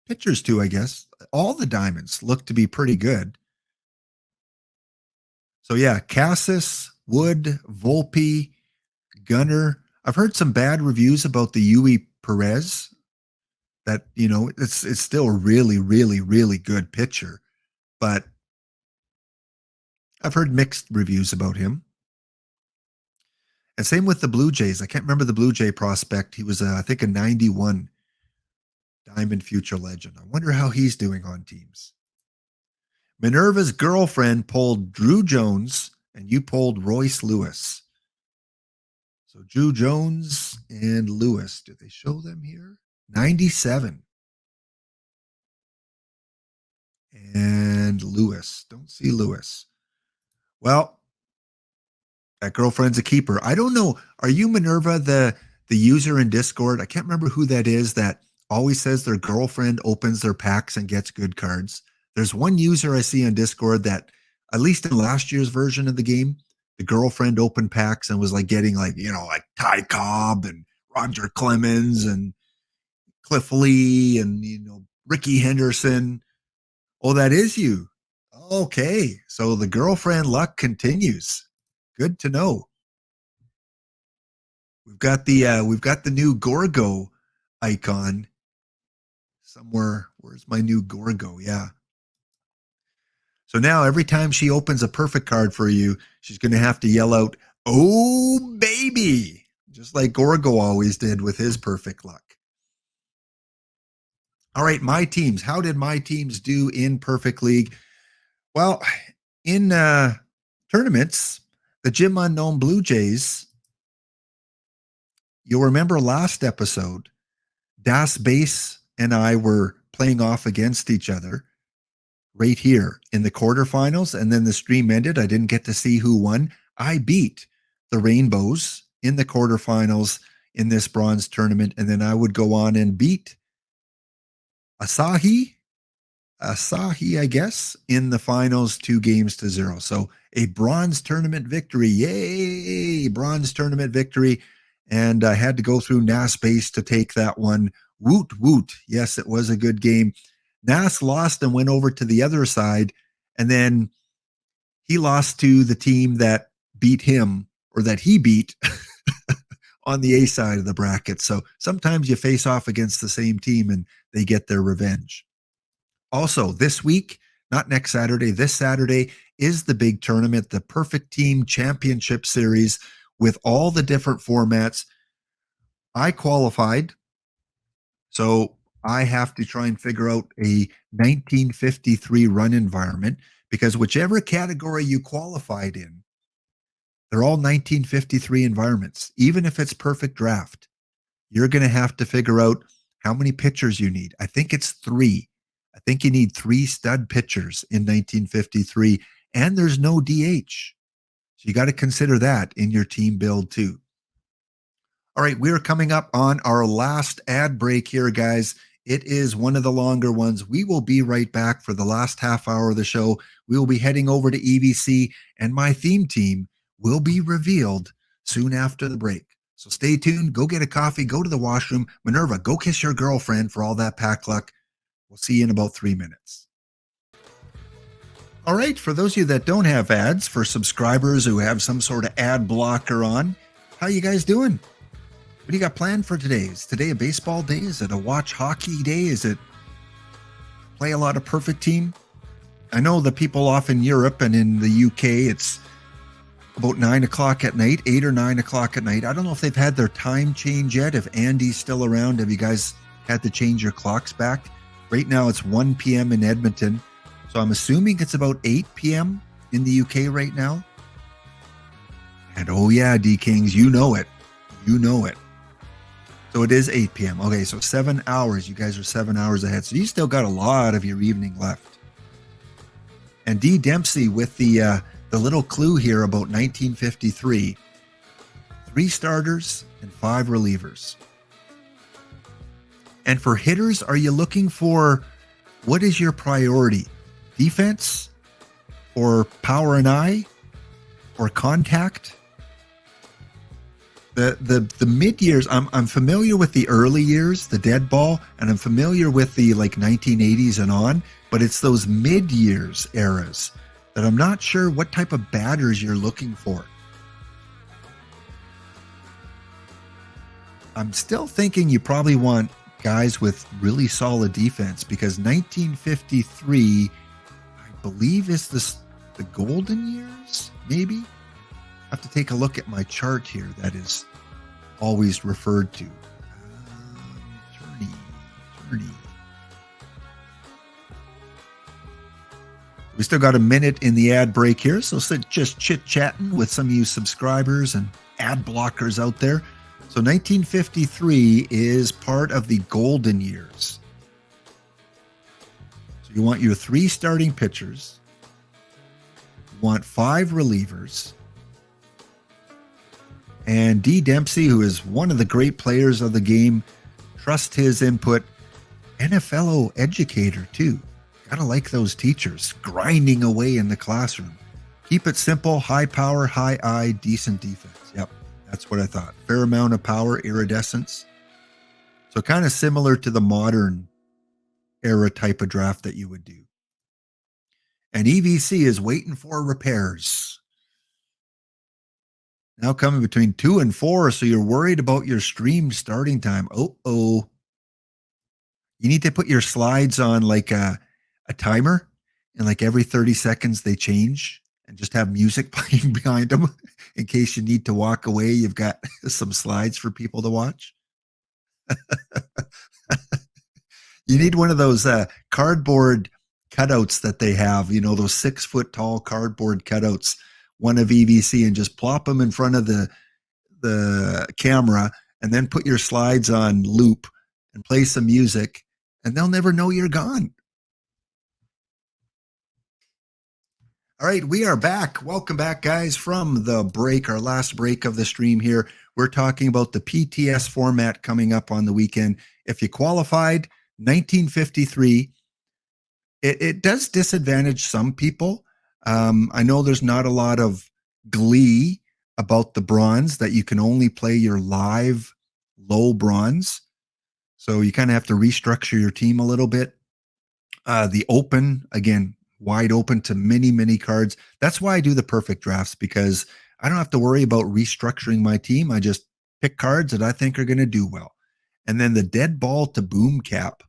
pitchers too, I guess. All the diamonds look to be pretty good. So yeah, Cassis, Wood, Volpe, Gunner. I've heard some bad reviews about the Yui Perez. That it's still a really, really, really good pitcher, but I've heard mixed reviews about him. And same with the Blue Jays. I can't remember the Blue Jay prospect. He was, I think, a 91 Diamond Future Legend. I wonder how he's doing on teams. Minerva's girlfriend pulled Drew Jones, and you pulled Royce Lewis. So Drew Jones and Lewis, do they show them here? 97. And Lewis. Don't see Lewis. Well, that girlfriend's a keeper. I don't know. Are you Minerva, the user in Discord? I can't remember who that is that always says their girlfriend opens their packs and gets good cards. There's one user I see on Discord that, at least in last year's version of the game, the girlfriend opened packs and was like getting like Ty Cobb and Roger Clemens and Cliff Lee and Ricky Henderson. Oh, that is you. Okay. So the girlfriend luck continues. Good to know. We've got the new Gorgo icon somewhere. Where's my new Gorgo? Yeah. So now every time she opens a perfect card for you, she's going to have to yell out, "Oh, baby," just like Gorgo always did with his perfect luck. All right, my teams. How did my teams do in Perfect League? Well, in tournaments, the Jim Unknown Blue Jays, you'll remember last episode, Das Base and I were playing off against each other right here in the quarterfinals, and then the stream ended. I didn't get to see who won. I beat the Rainbows in the quarterfinals in this bronze tournament, and then I would go on and beat Asahi, I guess, in the finals 2-0. So a bronze tournament victory. Yay! Bronze tournament victory. And I had to go through NAS base to take that one. Woot, woot. Yes, it was a good game. NAS lost and went over to the other side. And then he lost to the team that beat him, or that he beat on the A side of the bracket. So sometimes you face off against the same team and they get their revenge. Also, this week, not next Saturday, this Saturday is the big tournament, the Perfect Team Championship Series with all the different formats. I qualified, so I have to try and figure out a 1953 run environment, because whichever category you qualified in, they're all 1953 environments. Even if it's perfect draft, you're going to have to figure out how many pitchers you need. I think it's 3. I think you need 3 stud pitchers in 1953, and there's no DH. So you got to consider that in your team build too. All right, we're coming up on our last ad break here, guys. It is one of the longer ones. We will be right back for the last half hour of the show. We will be heading over to EVC, and my theme team will be revealed soon after the break. So stay tuned. Go get a coffee. Go to the washroom. Minerva, go kiss your girlfriend for all that pack luck. We'll see you in about 3 minutes. All right, for those of you that don't have ads, for subscribers who have some sort of ad blocker on, how you guys doing? What do you got planned for today? Is today a baseball day? Is it a watch hockey day? Is it play a lot of Perfect Team? I know the people off in Europe and in the UK, it's about 9 o'clock at night, 8 or 9 o'clock at night. I don't know if they've had their time change yet. If Andy's still around, have you guys had to change your clocks back? Right now it's 1 p.m. in Edmonton. So I'm assuming it's about 8 p.m. in the UK right now. And oh yeah, DKings, you know it. You know it. So it is 8 p.m. Okay, so 7 hours. You guys are 7 hours ahead. So you still got a lot of your evening left. And D. Dempsey with the little clue here about 1953. 3 starters and 5 relievers. And for hitters, are you looking for, what is your priority? Defense? Or power and eye? Or contact? The mid years, I'm familiar with the early years, the dead ball, and I'm familiar with the like 1980s and on, but it's those mid years eras that I'm not sure what type of batters you're looking for. I'm still thinking you probably want guys with really solid defense, because 1953, I believe, is the golden years, maybe? I have to take a look at my chart here that is always referred to. Tourney. We still got a minute in the ad break here, so just chit-chatting with some of you subscribers and ad blockers out there. So 1953 is part of the golden years. So you want your 3 starting pitchers. You want 5 relievers. And D. Dempsey, who is one of the great players of the game, trust his input. NFL educator, too. Gotta like those teachers, grinding away in the classroom. Keep it simple, high power, high eye, decent defense. Yep, that's what I thought. Fair amount of power, iridescence. So kind of similar to the modern era type of draft that you would do. And EVC is waiting for repairs. Now coming between 2 and 4, so you're worried about your stream starting time. Oh. You need to put your slides on like a timer, and like every 30 seconds they change, and just have music playing behind them in case you need to walk away. You've got some slides for people to watch. You need one of those cardboard cutouts that they have, those 6-foot tall cardboard cutouts, one of EVC, and just plop them in front of the camera, and then put your slides on loop and play some music, and they'll never know you're gone. All right, we are back. Welcome back, guys, from the break, our last break of the stream here. We're talking about the PTS format coming up on the weekend. If you qualified, 1953, it does disadvantage some people. I know there's not a lot of glee about the bronze, that you can only play your live low bronze. So you kind of have to restructure your team a little bit. The open, again, wide open to many, many cards. That's why I do the perfect drafts, because I don't have to worry about restructuring my team. I just pick cards that I think are going to do well. And then the dead ball to boom cap.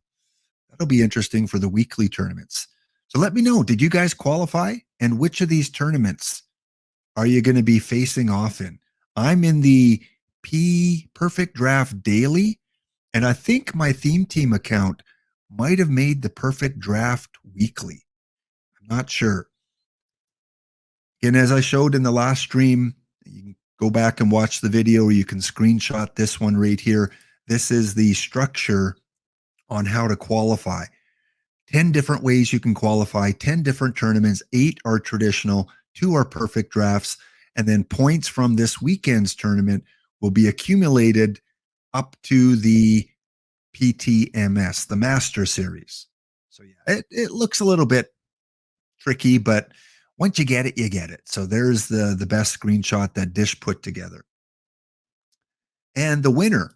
That'll be interesting for the weekly tournaments. So let me know, did you guys qualify? And which of these tournaments are you going to be facing off in? I'm in the P Perfect Draft Daily, and I think my theme team account might have made the Perfect Draft Weekly. I'm not sure. And as I showed in the last stream, you can go back and watch the video, or you can screenshot this one right here. This is the structure on how to qualify. 10 different ways you can qualify, 10 different tournaments, 8 are traditional, 2 are perfect drafts, and then points from this weekend's tournament will be accumulated up to the PTMS, the Master Series. So yeah, it looks a little bit tricky, but once you get it, you get it. So there's the best screenshot that Dish put together. And the winner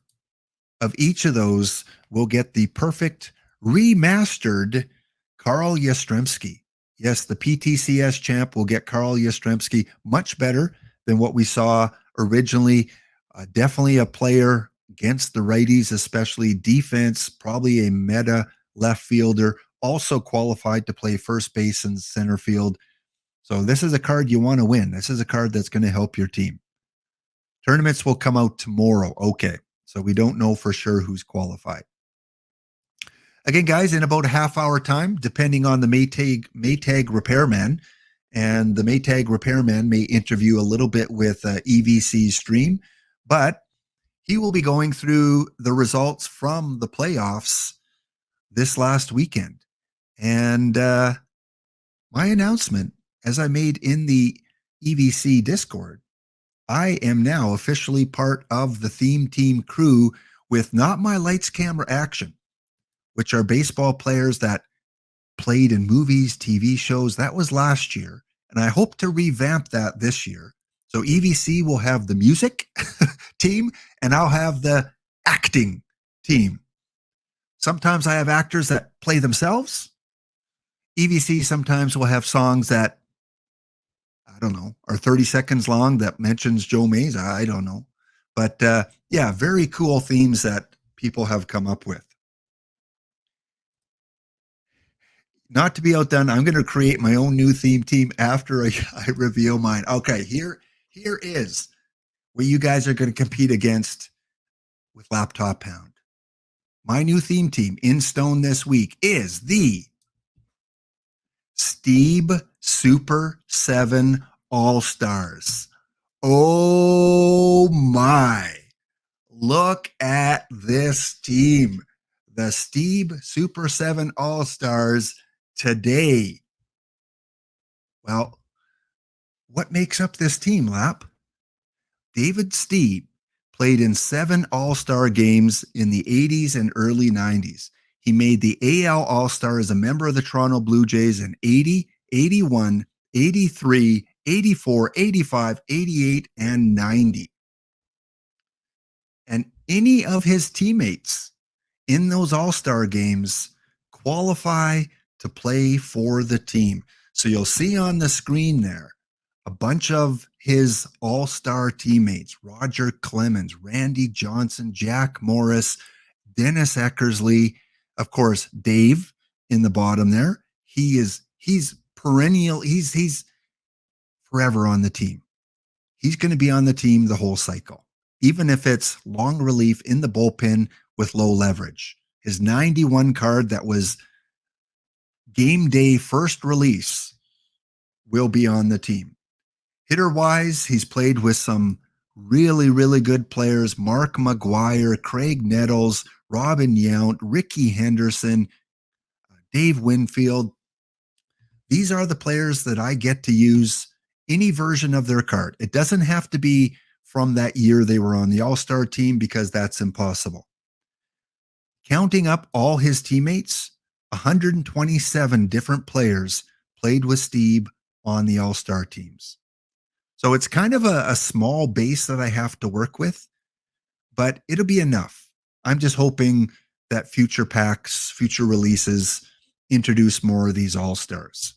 of each of those will get the perfect remastered Carl Yastrzemski. Yes, the PTCS champ will get Carl Yastrzemski, much better than what we saw originally. Definitely a player against the righties, especially defense, probably a meta left fielder, also qualified to play first base and center field. So this is a card you want to win. This is a card that's going to help your team. Tournaments will come out tomorrow. Okay, so we don't know for sure who's qualified. Again, guys, in about a half hour time, depending on the Maytag repairman, and the Maytag repairman may interview a little bit with EVC's stream, but he will be going through the results from the playoffs this last weekend. And my announcement, as I made in the EVC Discord, I am now officially part of the theme team crew with Not My Lights Camera Action, which are baseball players that played in movies, TV shows. That was last year. And I hope to revamp that this year. So EVC will have the music team, and I'll have the acting team. Sometimes I have actors that play themselves. EVC sometimes will have songs that, I don't know, are 30 seconds long that mentions Joe Mays. I don't know. But yeah, very cool themes that people have come up with. Not to be outdone, I'm going to create my own new theme team after I reveal mine. Okay, here is where you guys are going to compete against with Laptop Pound. My new theme team in stone this week is the Steve Super 7 All-Stars. Oh my. Look at this team. The Steve Super 7 All-Stars today. Well, what makes up this team, Lap? David Steve played in 7 All-Star games in the 80s and early 90s. He made the AL All-Star as a member of the Toronto Blue Jays in 80, 81, 83, 84, 85, 88, and 90. And any of his teammates in those All-Star games qualify to play for the team. So you'll see on the screen there a bunch of his all-star teammates, Roger Clemens, Randy Johnson, Jack Morris, Dennis Eckersley, of course, Dave in the bottom there. He's perennial. He's forever on the team. He's going to be on the team the whole cycle, even if it's long relief in the bullpen with low leverage. His 91 card that was game day first release will be on the team. Hitter-wise, he's played with some really, really good players. Mark McGuire, Craig Nettles, Robin Yount, Ricky Henderson, Dave Winfield. These are the players that I get to use any version of their card. It doesn't have to be from that year they were on the All-Star team because that's impossible. Counting up all his teammates, 127 different players played with Steve on the All-Star teams. So it's kind of a small base that I have to work with, but it'll be enough. I'm just hoping that future packs, future releases introduce more of these All-Stars.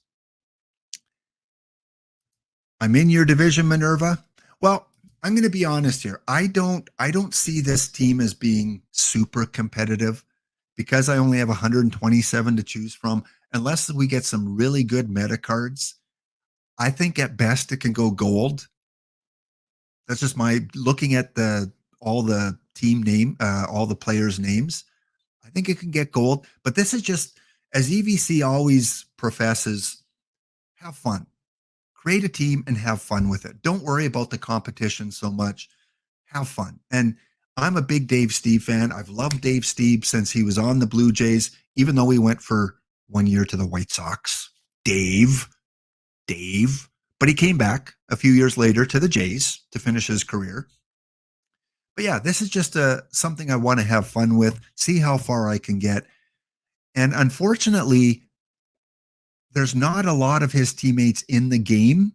I'm in your division, Minerva. Well, I'm going to be honest here. I don't see this team as being super competitive because I only have 127 to choose from. Unless we get some really good meta cards, I think at best it can go gold. That's just my looking at all the team name, all the players' names. I think it can get gold, but this is just, as EVC always professes, have fun. Create a team and have fun with it. Don't worry about the competition so much. Have fun. And I'm a big Dave Steve fan. I've loved Dave Steve since he was on the Blue Jays, even though he went for 1 year to the White Sox. Dave. But he came back a few years later to the Jays to finish his career. But yeah, this is just something I want to have fun with, see how far I can get. And unfortunately, there's not a lot of his teammates in the game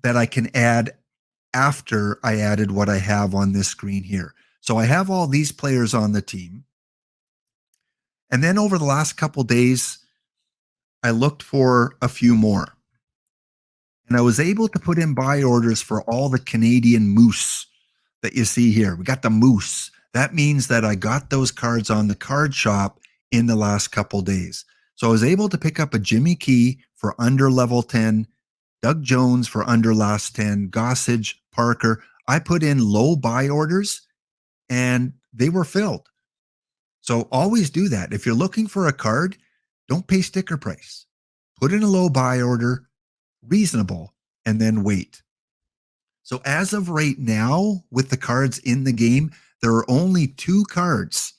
that I can add after I added what I have on this screen here. So I have all these players on the team. And then over the last couple days, I looked for a few more. And I was able to put in buy orders for all the Canadian Moose that you see here. We got the Moose. That means that I got those cards on the card shop in the last couple days. So I was able to pick up a Jimmy Key for under level 10, Doug Jones for under last 10, Gossage, Parker. I put in low buy orders and they were filled. So always do that. If you're looking for a card, don't pay sticker price. Put in a low buy order, reasonable, and then wait. So as of right now, with the cards in the game, there are only 2 cards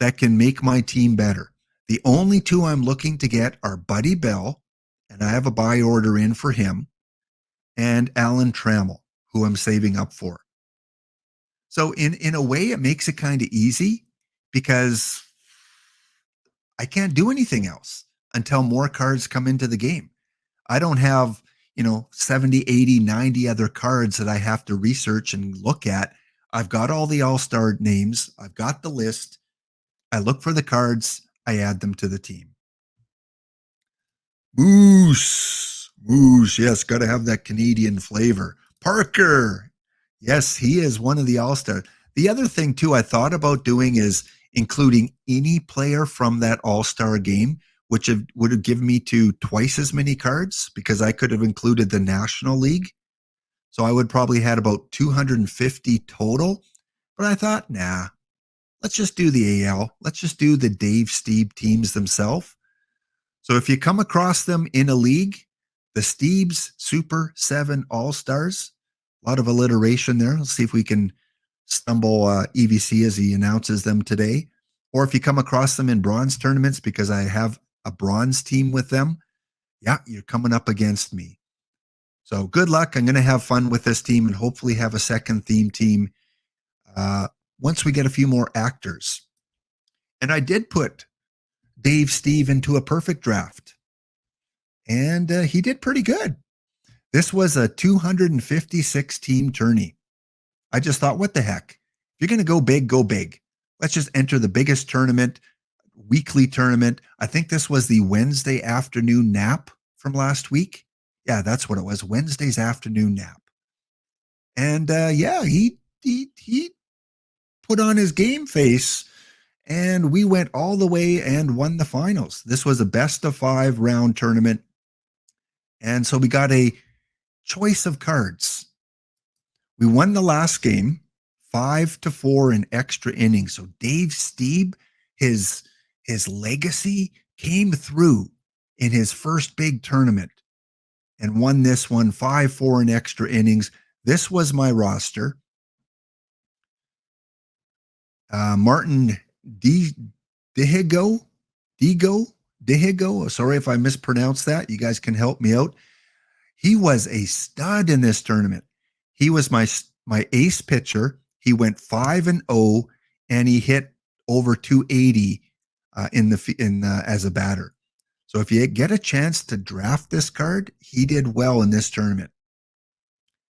that can make my team better. The only 2 I'm looking to get are Buddy Bell, and I have a buy order in for him, and Alan Trammell, who I'm saving up for. So in a way, it makes it kind of easy because I can't do anything else until more cards come into the game. I don't have, 70, 80, 90 other cards that I have to research and look at. I've got all the all-star names. I've got the list. I look for the cards. I add them to the team. Moose. Yes, got to have that Canadian flavor. Parker. Yes, he is one of the all-stars. The other thing, too, I thought about doing is including any player from that all-star game, which would have given me twice as many cards because I could have included the National League. So I would probably had about 250 total. But I thought, nah, let's just do the AL. Let's just do the Dave Steve teams themselves. So if you come across them in a league, the Steves Super 7 All-Stars, a lot of alliteration there. Let's see if we can stumble EVC as he announces them today. Or if you come across them in bronze tournaments, because I have a bronze team with them, yeah, you're coming up against me. So good luck. I'm going to have fun with this team and hopefully have a second theme team once we get a few more actors. And I did put Dave Steve into a perfect draft. And he did pretty good. This was a 256 team tourney. I just thought, what the heck? If you're going to go big, go big. Let's just enter the biggest tournament, weekly tournament. I think this was the Wednesday afternoon nap from last week. Yeah, that's what it was. Wednesday's afternoon nap. And yeah, he put on his game face, and we went all the way and won the finals. This was a best of 5 round tournament. And so we got a choice of cards. We won the last game 5-4 in extra innings. So Dave Stieb, his legacy came through in his first big tournament and won this one 5-4 in extra innings. This was my roster. Martin Dihigo. Sorry if I mispronounced that. You guys can help me out. He was a stud in this tournament. He was my ace pitcher. He went 5-0, and he hit over 280 as a batter. So if you get a chance to draft this card, he did well in this tournament.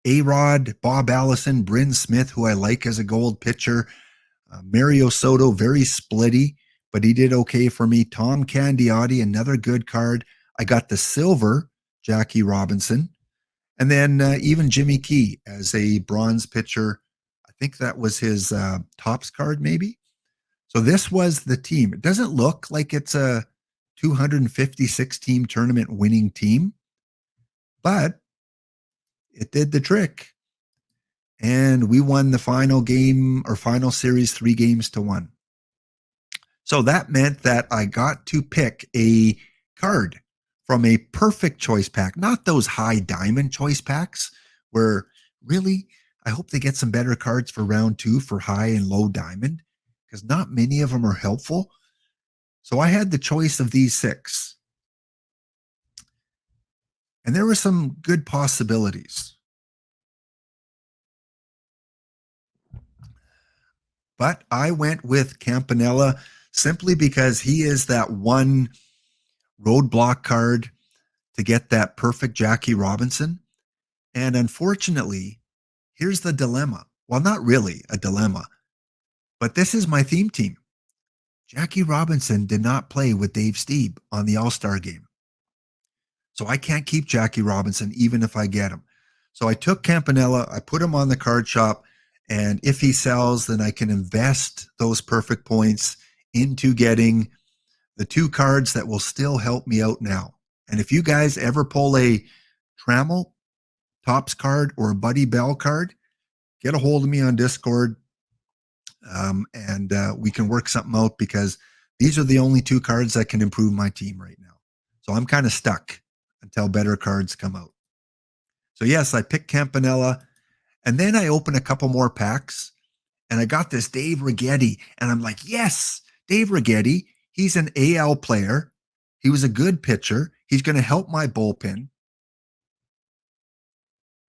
A-Rod, Bob Allison, Bryn Smith, who I like as a gold pitcher, Mario Soto, very splitty, but he did okay for me. Tom Candiotti, another good card. I got the silver Jackie Robinson. And then even Jimmy Key as a bronze pitcher. I think that was his tops card, maybe. So this was the team. It doesn't look like it's a 256 team tournament winning team, but it did the trick. And we won the final game or final series 3-1. So that meant that I got to pick a card from a perfect choice pack, not those high diamond choice packs where really I hope they get some better cards for round 2 for high and low diamond, because not many of them are helpful. So I had the choice of these 6. And there were some good possibilities. But I went with Campanella simply because he is that one roadblock card to get that perfect Jackie Robinson. And unfortunately, here's the dilemma. Well, not really a dilemma, but this is my theme team. Jackie Robinson did not play with Dave Stieb on the All-Star game. So I can't keep Jackie Robinson even if I get him. So I took Campanella, I put him on the card shop, and if he sells, then I can invest those perfect points into getting the 2 cards that will still help me out now. And if you guys ever pull a Trammell Tops card or a Buddy Bell card, get a hold of me on Discord, and we can work something out, because these are the only 2 cards that can improve my team right now. So I'm kind of stuck until better cards come out. So yes, I picked Campanella, and then I opened a couple more packs, and I got this Dave Righetti, and I'm like, yes, Dave Righetti. He's an AL player. He was a good pitcher. He's going to help my bullpen.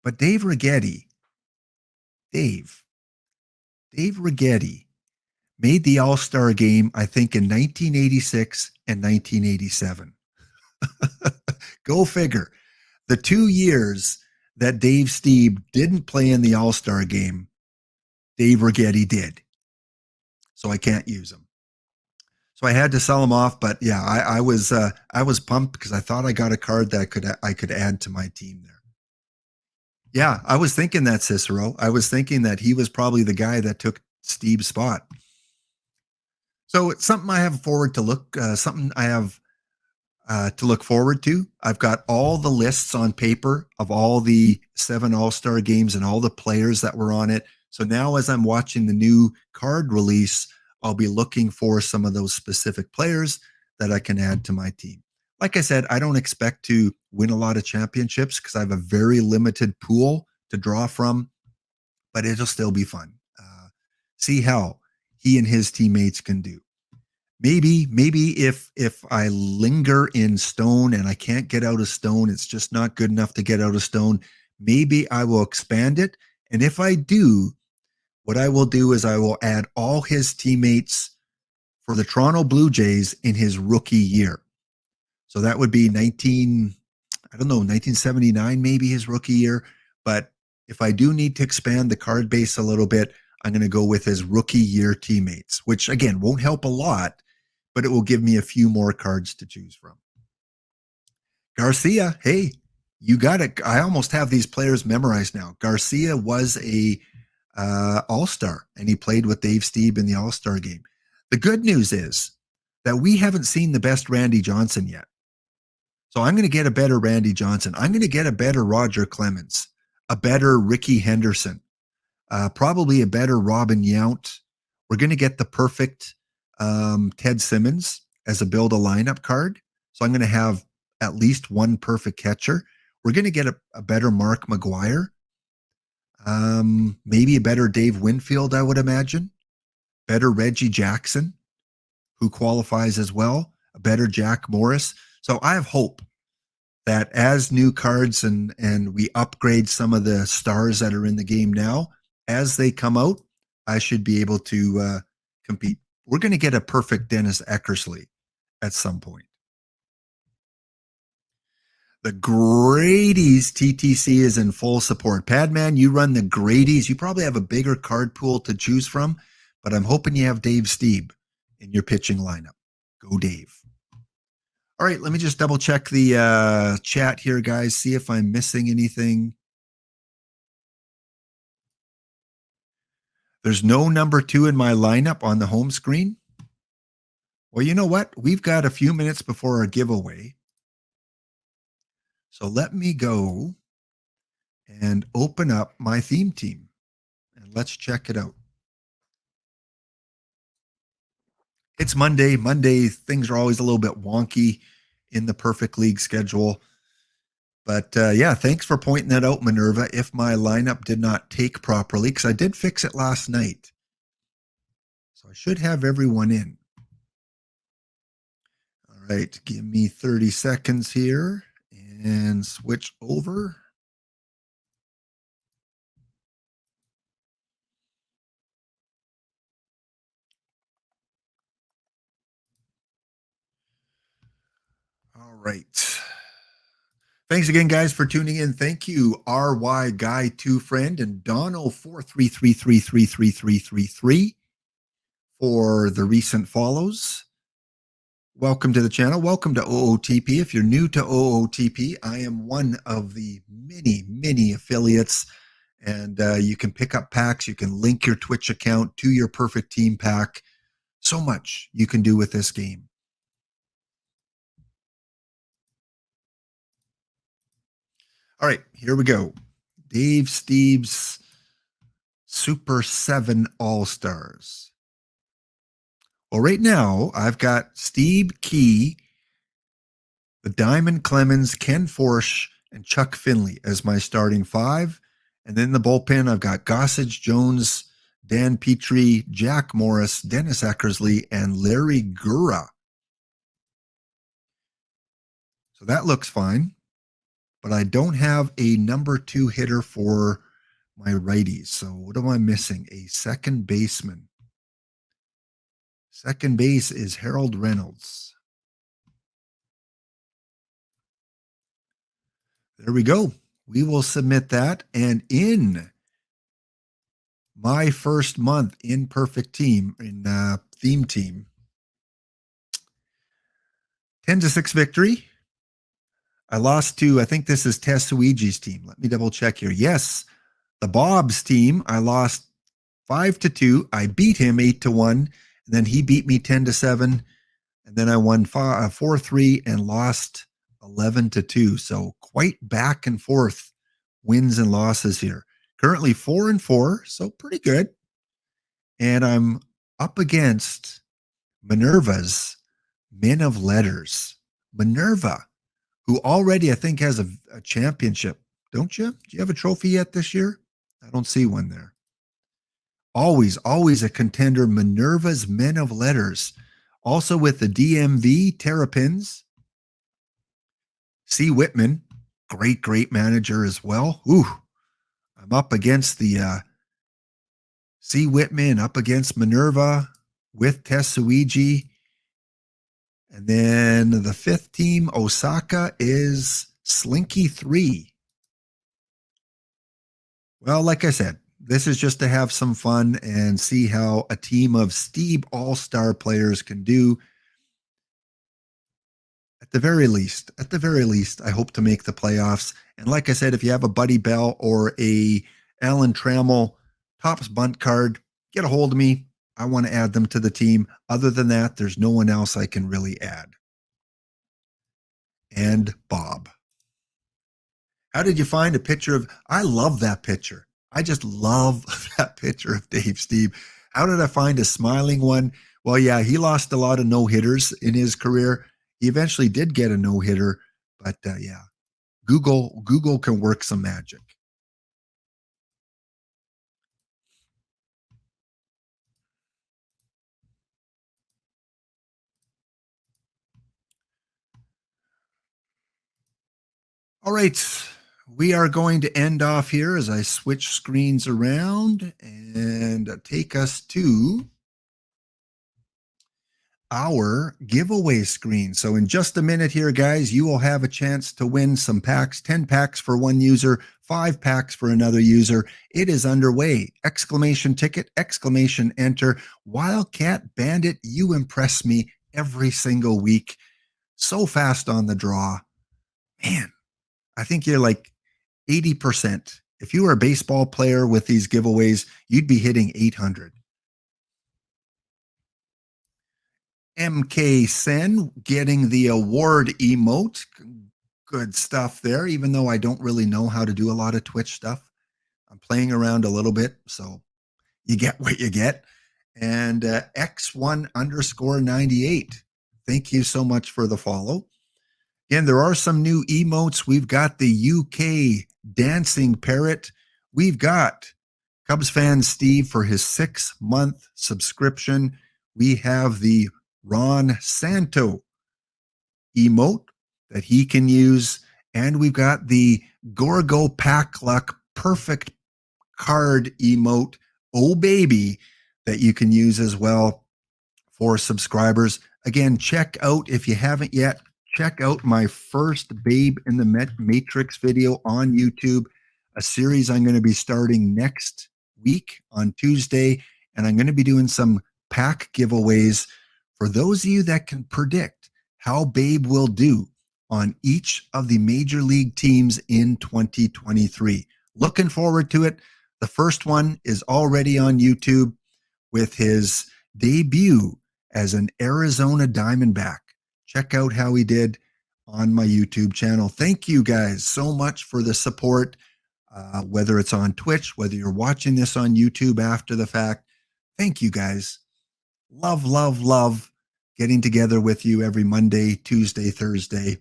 But Dave Righetti made the All-Star game, I think, in 1986 and 1987. Go figure. The 2 years that Dave Stieb didn't play in the All-Star game, Dave Righetti did. So I can't use him. So I had to sell him off. But yeah, I was pumped because I thought I got a card that I could add to my team there. Yeah, I was thinking that, Cicero. I was thinking that he was probably the guy that took Steve's spot. So it's something I have forward to look. Something I have to look forward to. I've got all the lists on paper of all the 7 All-Star games and all the players that were on it. So now as I'm watching the new card release, I'll be looking for some of those specific players that I can add to my team. Like I said, I don't expect to win a lot of championships because I have a very limited pool to draw from, but it'll still be fun. See how he and his teammates can do. Maybe if I linger in Stone and I can't get out of Stone, it's just not good enough to get out of Stone, maybe I will expand it. And if I do, what I will do is I will add all his teammates for the Toronto Blue Jays in his rookie year. So that would be 1979, maybe his rookie year. But if I do need to expand the card base a little bit, I'm going to go with his rookie year teammates, which again won't help a lot, but it will give me a few more cards to choose from. Garcia, hey, You got it. I almost have these players memorized now. Garcia was a all-star, and he played with Dave Stieb in the all-star game. The good news is that we haven't seen the best Randy Johnson yet. So I'm going to get a better Randy Johnson. I'm going to get a better Roger Clemens, a better Ricky Henderson, probably a better Robin Yount. We're going to get the perfect Ted Simmons as a build a lineup card. So I'm going to have at least one perfect catcher. We're going to get a better Mark McGuire. Maybe a better Dave Winfield, I would imagine. Better Reggie Jackson, who qualifies as well. A better Jack Morris. So I have hope that as new cards and we upgrade some of the stars that are in the game now, as they come out, I should be able to compete. We're going to get a perfect Dennis Eckersley at some point. The Grady's TTC is in full support. Padman, you run the Grady's. You probably have a bigger card pool to choose from, but I'm hoping you have Dave Stieb in your pitching lineup. Go Dave. All right, let me just double check the chat here, guys, see if I'm missing anything. There's no number 2 in my lineup on the home screen. Well, you know what? We've got a few minutes before our giveaway. So let me go and open up my theme team and let's check it out. It's Monday. Monday, things are always a little bit wonky in the Perfect League schedule. But yeah, thanks for pointing that out, Minerva. If my lineup did not take properly, because I did fix it last night. So I should have everyone in. All right, give me 30 seconds here and switch over. All right. Thanks again, guys, for tuning in. Thank you, RY Guy 2 Friend and Dono 433333333 for the recent follows. Welcome to the channel. Welcome to OOTP. If you're new to OOTP, I am one of the many affiliates, and you can pick up packs. You can link your Twitch account to your perfect team pack. So much you can do with this game. All right, here we go. Dave Stieb's Super 7 All-Stars. Well, right now, I've got Steve Key, the Diamond Clemens, Ken Forsch, and Chuck Finley as my starting 5. And then the bullpen, I've got Gossage, Jones, Dan Petrie, Jack Morris, Dennis Eckersley, and Larry Gura. So that looks fine. But I don't have a number 2 hitter for my righties. So what am I missing? A second baseman. Second base is Harold Reynolds. There we go. We will submit that. And in my first month in Perfect Team, in Theme Team, 10-6 victory. I lost to, I think this is Tetsuiji's team. Let me double check here. Yes, the Bob's team, I lost 5-2. I beat him 8-1. And then he beat me 10-7. And then I won 4-3 and lost 11-2. So quite back and forth wins and losses here. Currently 4-4, so pretty good. And I'm up against Minerva's Men of Letters. Minerva, who already I think has a championship, don't you? Do you have a trophy yet this year? I don't see one there. Always a contender, Minerva's Men of Letters. Also with the DMV Terrapins. C. Whitman, great manager as well. Ooh, I'm up against the C. Whitman, up against Minerva with Tetsuiji. And then the 5th team, Osaka, is Slinky 3. Well, like I said, this is just to have some fun and see how a team of Stieb all-star players can do. At the very least, I hope to make the playoffs. And like I said, if you have a Buddy Bell or a Alan Trammell tops bunt card, get a hold of me. I want to add them to the team. Other than that, there's no one else I can really add. And Bob. How did you find a picture of? I love that picture. I just love that picture of Dave Steve. How did I find a smiling one? Well, yeah, he lost a lot of no hitters in his career. He eventually did get a no hitter, but yeah, Google can work some magic. All right, we are going to end off here as I switch screens around and take us to our giveaway screen. So in just a minute here, guys, you will have a chance to win some packs, 10 packs for one user, 5 packs for another user. It is underway. Exclamation ticket, exclamation enter. Wildcat Bandit, you impress me every single week. So fast on the draw. Man, I think you're like 80%. If you were a baseball player with these giveaways, you'd be hitting 800. MK Sen getting the award emote. Good stuff there, even though I don't really know how to do a lot of Twitch stuff. I'm playing around a little bit, so you get what you get. And X1 underscore 98. Thank you so much for the follow. Again, there are some new emotes. We've got the UK dancing parrot. We've got Cubs fan Steve for his 6-month subscription. We have the Ron Santo emote that he can use. And we've got the Gorgo Pack Luck perfect card emote, oh baby, that you can use as well for subscribers. Again, check out, if you haven't yet, check out my first Babe in the Matrix video on YouTube, a series I'm going to be starting next week on Tuesday. And I'm going to be doing some pack giveaways for those of you that can predict how Babe will do on each of the major league teams in 2023. Looking forward to it. The first one is already on YouTube with his debut as an Arizona Diamondback. Check out how he did on my YouTube channel. Thank you guys so much for the support, whether it's on Twitch, whether you're watching this on YouTube after the fact. Thank you guys. Love, love, love getting together with you every Monday, Tuesday, Thursday.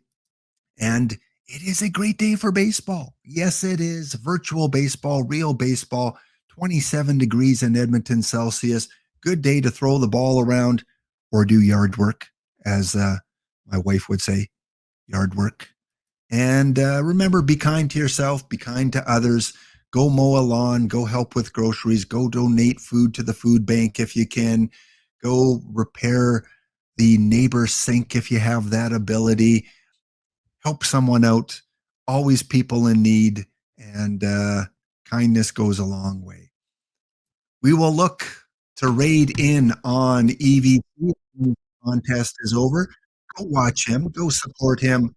And it is a great day for baseball. Yes, it is. Virtual baseball, real baseball, 27 degrees in Edmonton Celsius. Good day to throw the ball around or do yard work, as my wife would say, yard work. And remember, be kind to yourself, be kind to others. Go mow a lawn, go help with groceries, go donate food to the food bank if you can. Go repair the neighbor's sink if you have that ability. Help someone out. Always people in need, and kindness goes a long way. We will look to raid in on EVC. Contest is over. Go watch him. Go support him.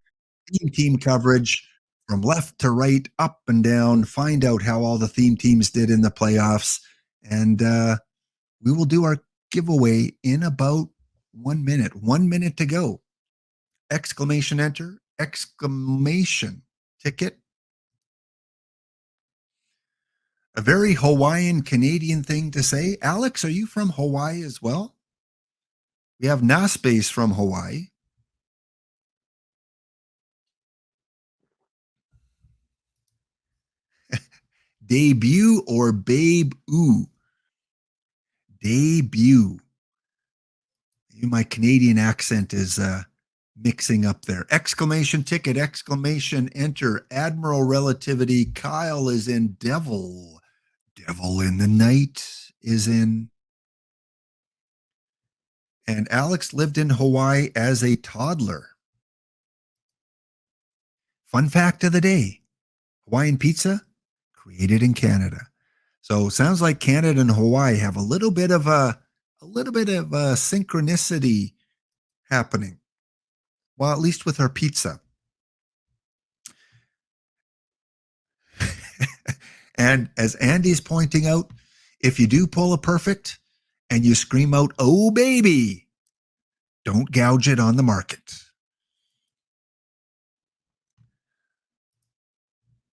Team coverage from left to right, up and down. Find out how all the theme teams did in the playoffs, and we will do our giveaway in about 1 minute. 1 minute to go. Exclamation enter. Exclamation ticket. A very Hawaiian Canadian thing to say. Alex, are you from Hawaii as well? We have Naspace from Hawaii. Debut or babe ooh? Debut. My Canadian accent is mixing up there. Exclamation ticket, exclamation enter. Admiral Relativity. Kyle is in Devil. Devil in the Night is in. And Alex lived in Hawaii as a toddler. Fun fact of the day: Hawaiian pizza created in Canada. So sounds like Canada and Hawaii have a little bit of a synchronicity happening. Well, at least with our pizza. And as Andy's pointing out, if you do pull a perfect and you scream out, "Oh, baby," don't gouge it on the market.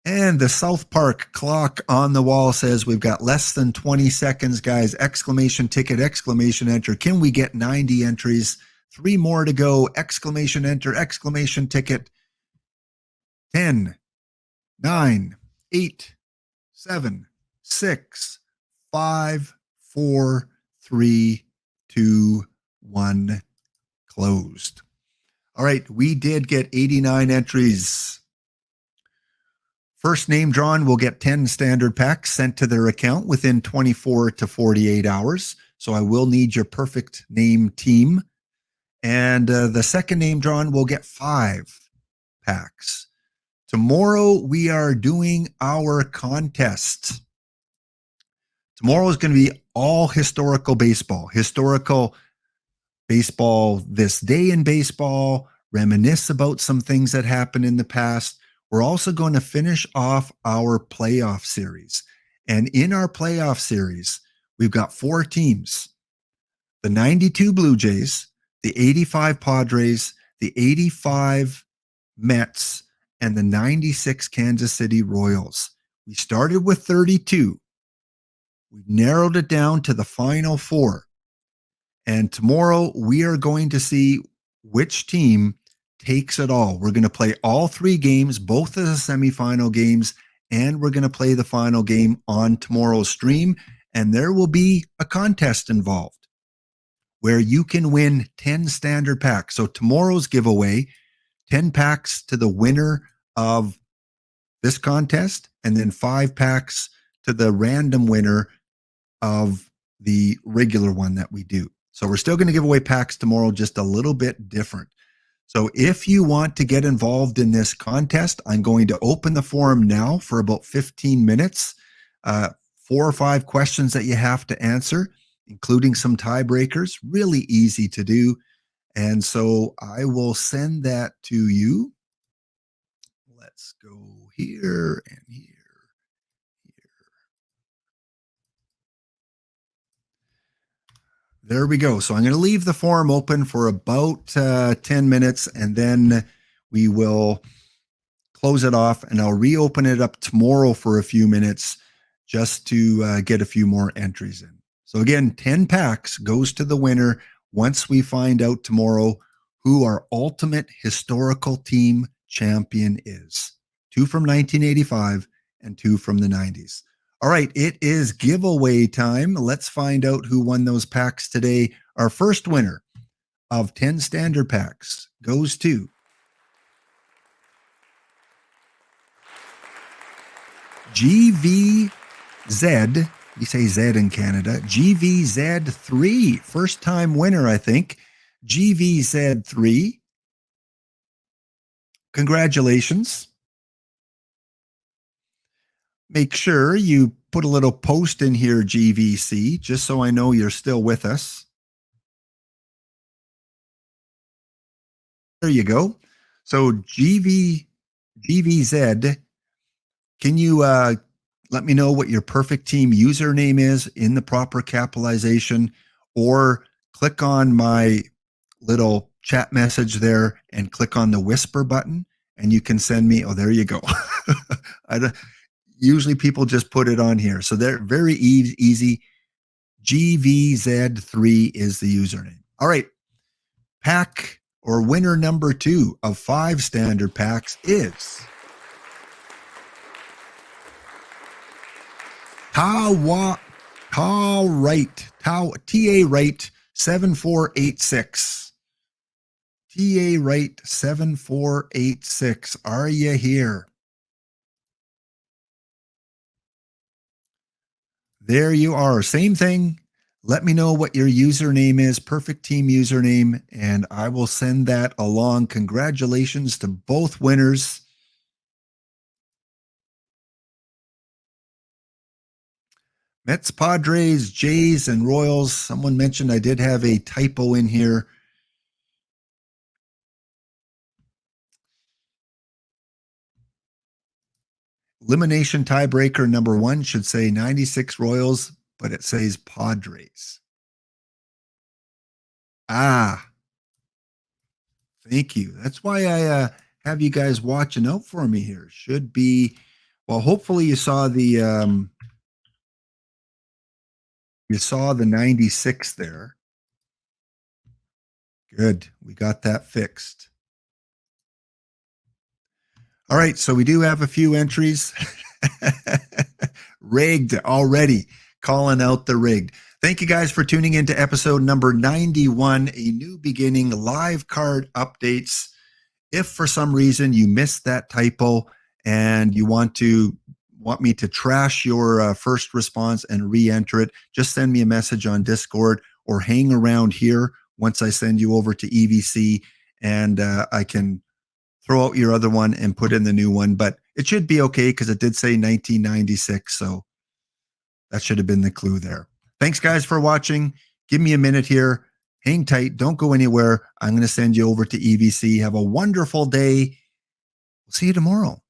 And the South Park clock on the wall says we've got less than 20 seconds, guys. Exclamation ticket, exclamation enter. Can we get 90 entries? 3 more to go. Exclamation enter, exclamation ticket. 10, 9, 8, 7, 6, 5, 4, 3, 2, 1. Closed. All right, we did get 89 entries. First name drawn will get 10 standard packs sent to their account within 24 to 48 hours. So I will need your perfect name team. And the second name drawn will get 5 packs. Tomorrow we are doing our contest. Tomorrow is going to be all historical baseball. Historical baseball, this day in baseball, reminisce about some things that happened in the past. We're also going to finish off our playoff series. And in our playoff series, we've got 4 teams: the 92 Blue Jays, the 85 Padres, the 85 Mets, and the 96 Kansas City Royals. We started with 32. We've narrowed it down to the final 4. And tomorrow we are going to see which team takes it all. We're going to play all 3 games, both as semifinal games, and we're going to play the final game on tomorrow's stream. And there will be a contest involved where you can win 10 standard packs. So tomorrow's giveaway, 10 packs to the winner of this contest, and then 5 packs to the random winner of the regular one that we do. So we're still going to give away packs tomorrow, just a little bit different. So if you want to get involved in this contest, I'm going to open the forum now for about 15 minutes. 4 or 5 questions that you have to answer, including some tiebreakers. Really easy to do. And so I will send that to you. Let's go here and here. There we go. So I'm going to leave the forum open for about 10 minutes, and then we will close it off, and I'll reopen it up tomorrow for a few minutes just to get a few more entries in. So again, 10 packs goes to the winner once we find out tomorrow who our ultimate historical team champion is. 2 from 1985 and 2 from the 90s. All right, it is giveaway time. Let's find out who won those packs today. Our first winner of 10 standard packs goes to GVZ. We say Z in Canada. GVZ3. First time winner, I think. GVZ3. Congratulations. Make sure you put a little post in here, GVC, just so I know you're still with us. There you go. So GVZ, can you let me know what your perfect team username is in the proper capitalization, or click on my little chat message there and click on the whisper button, and you can send me, oh, there you go. Usually people just put it on here. So they're very easy. GVZ3 is the username. All right. Pack or winner number 2 of 5 standard packs is Ta Wright 7486. TA Wright 7486. Are you here? There you are. Same thing. Let me know what your username is, perfect team username, and I will send that along. Congratulations to both winners. Mets, Padres, Jays, and Royals. Someone mentioned I did have a typo in here. Elimination tiebreaker number 1 should say 96 Royals, but it says Padres. Ah, thank you. That's why I have you guys watching out for me here. Should be, well, hopefully you saw the 96 there. Good. We got that fixed. All right, so we do have a few entries. Rigged already. Calling out the rigged. Thank you guys for tuning into episode number 91, a new beginning live card updates. If for some reason you missed that typo and you want me to trash your first response and re-enter it, just send me a message on Discord or hang around here once I send you over to EVC, and I can throw out your other one and put in the new one. But it should be okay because it did say 1996, so that should have been the clue there. Thanks, guys, for watching. Give me a minute here. Hang tight. Don't go anywhere. I'm going to send you over to EVC. Have a wonderful day. We'll see you tomorrow.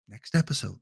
Next episode.